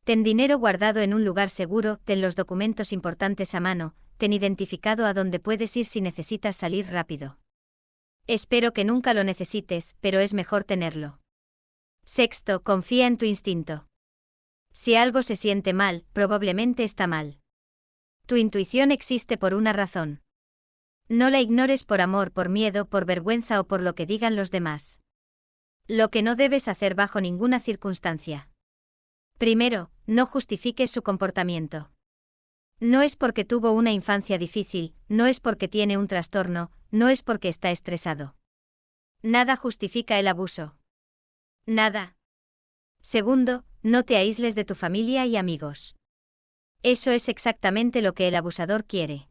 Speaker 1: Ten dinero guardado en un lugar seguro, ten los documentos importantes a mano, ten identificado a dónde puedes ir si necesitas salir rápido. Espero que nunca lo necesites, pero es mejor tenerlo. Sexto, confía en tu instinto. Si algo se siente mal, probablemente está mal. Tu intuición existe por una razón. No la ignores por amor, por miedo, por vergüenza o por lo que digan los demás. Lo que no debes hacer bajo ninguna circunstancia. Primero, no justifiques su comportamiento. No es porque tuvo una infancia difícil, no es porque tiene un trastorno, no es porque está estresado. Nada justifica el abuso. Nada. Segundo, no te aísles de tu familia y amigos. Eso es exactamente lo que el abusador quiere.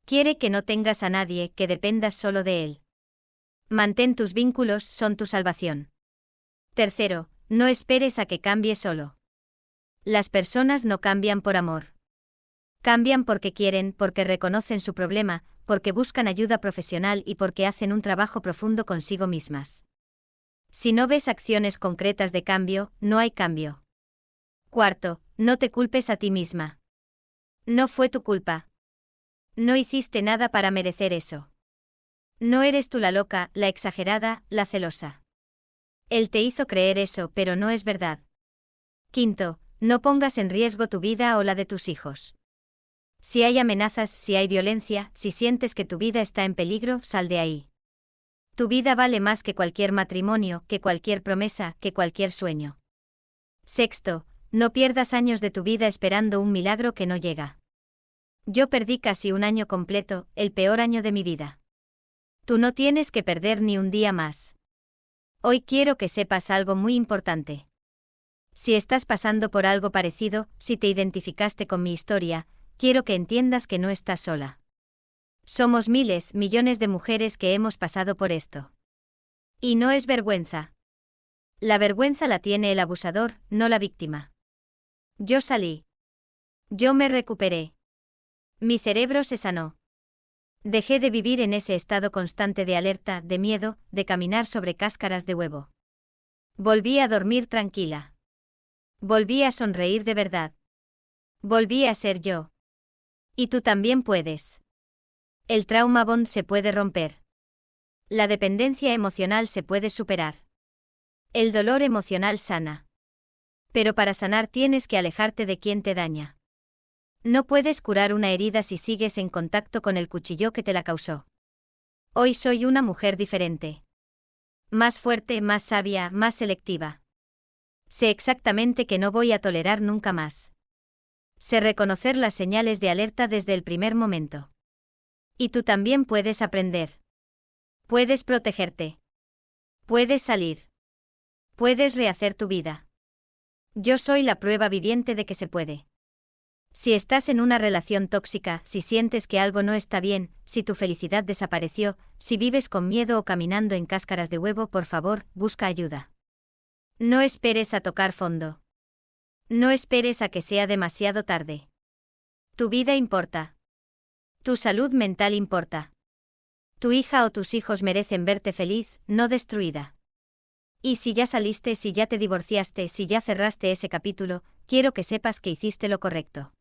Speaker 1: Quiere que no tengas a nadie, que dependas solo de él. Mantén tus vínculos, son tu salvación. Tercero, no esperes a que cambie solo. Las personas no cambian por amor. Cambian porque quieren, porque reconocen su problema, porque buscan ayuda profesional y porque hacen un trabajo profundo consigo mismas. Si no ves acciones concretas de cambio, no hay cambio. Cuarto, no te culpes a ti misma. No fue tu culpa. No hiciste nada para merecer eso. No eres tú la loca, la exagerada, la celosa. Él te hizo creer eso, pero no es verdad. Quinto, no pongas en riesgo tu vida o la de tus hijos. Si hay amenazas, si hay violencia, si sientes que tu vida está en peligro, sal de ahí. Tu vida vale más que cualquier matrimonio, que cualquier promesa, que cualquier sueño. Sexto, no pierdas años de tu vida esperando un milagro que no llega. Yo perdí casi un año completo, el peor año de mi vida. Tú no tienes que perder ni un día más. Hoy quiero que sepas algo muy importante. Si estás pasando por algo parecido, si te identificaste con mi historia, quiero que entiendas que no estás sola. Somos miles, millones de mujeres que hemos pasado por esto. Y no es vergüenza. La vergüenza la tiene el abusador, no la víctima. Yo salí. Yo me recuperé. Mi cerebro se sanó. Dejé de vivir en ese estado constante de alerta, de miedo, de caminar sobre cáscaras de huevo. Volví a dormir tranquila. Volví a sonreír de verdad. Volví a ser yo. Y tú también puedes. El trauma bond se puede romper. La dependencia emocional se puede superar. El dolor emocional sana. Pero para sanar tienes que alejarte de quien te daña. No puedes curar una herida si sigues en contacto con el cuchillo que te la causó. Hoy soy una mujer diferente. Más fuerte, más sabia, más selectiva. Sé exactamente que no voy a tolerar nunca más. Sé reconocer las señales de alerta desde el primer momento. Y tú también puedes aprender. Puedes protegerte. Puedes salir. Puedes rehacer tu vida. Yo soy la prueba viviente de que se puede. Si estás en una relación tóxica, si sientes que algo no está bien, si tu felicidad desapareció, si vives con miedo o caminando en cáscaras de huevo, por favor, busca ayuda. No esperes a tocar fondo. No esperes a que sea demasiado tarde. Tu vida importa. Tu salud mental importa. Tu hija o tus hijos merecen verte feliz, no destruida. Y si ya saliste, si ya te divorciaste, si ya cerraste ese capítulo, quiero que sepas que hiciste lo correcto.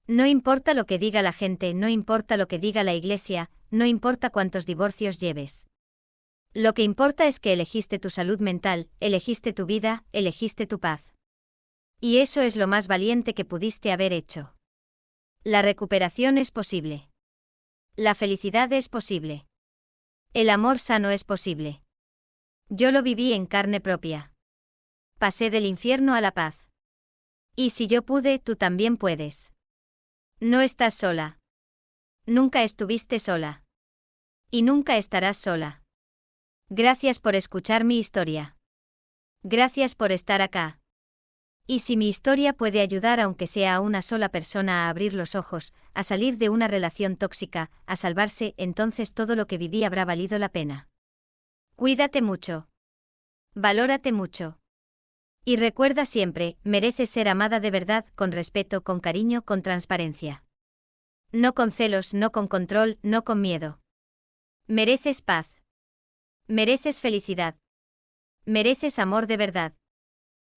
Speaker 1: No importa lo que diga la gente, no importa lo que diga la iglesia, no importa cuántos divorcios lleves. Lo que importa es que elegiste tu salud mental, elegiste tu vida, elegiste tu paz. Y eso es lo más valiente que pudiste haber hecho. La recuperación es posible. La felicidad es posible. El amor sano es posible. Yo lo viví en carne propia. Pasé del infierno a la paz. Y si yo pude, tú también puedes. No estás sola. Nunca estuviste sola. Y nunca estarás sola. Gracias por escuchar mi historia. Gracias por estar acá. Y si mi historia puede ayudar aunque sea a una sola persona a abrir los ojos, a salir de una relación tóxica, a salvarse, entonces todo lo que viví habrá valido la pena. Cuídate mucho. Valórate mucho. Y recuerda siempre, mereces ser amada de verdad, con respeto, con cariño, con transparencia. No con celos, no con control, no con miedo. Mereces paz. Mereces felicidad. Mereces amor de verdad.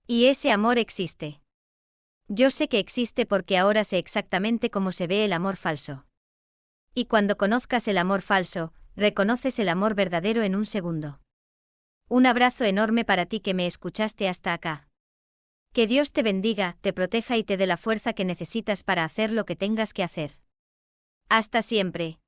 Speaker 1: Y ese amor existe. Yo sé que existe porque ahora sé exactamente cómo se ve el amor falso. Y cuando conozcas el amor falso, reconoces el amor verdadero en un segundo. Un abrazo enorme para ti que me escuchaste hasta acá. Que Dios te bendiga, te proteja y te dé la fuerza que necesitas para hacer lo que tengas que hacer. Hasta siempre.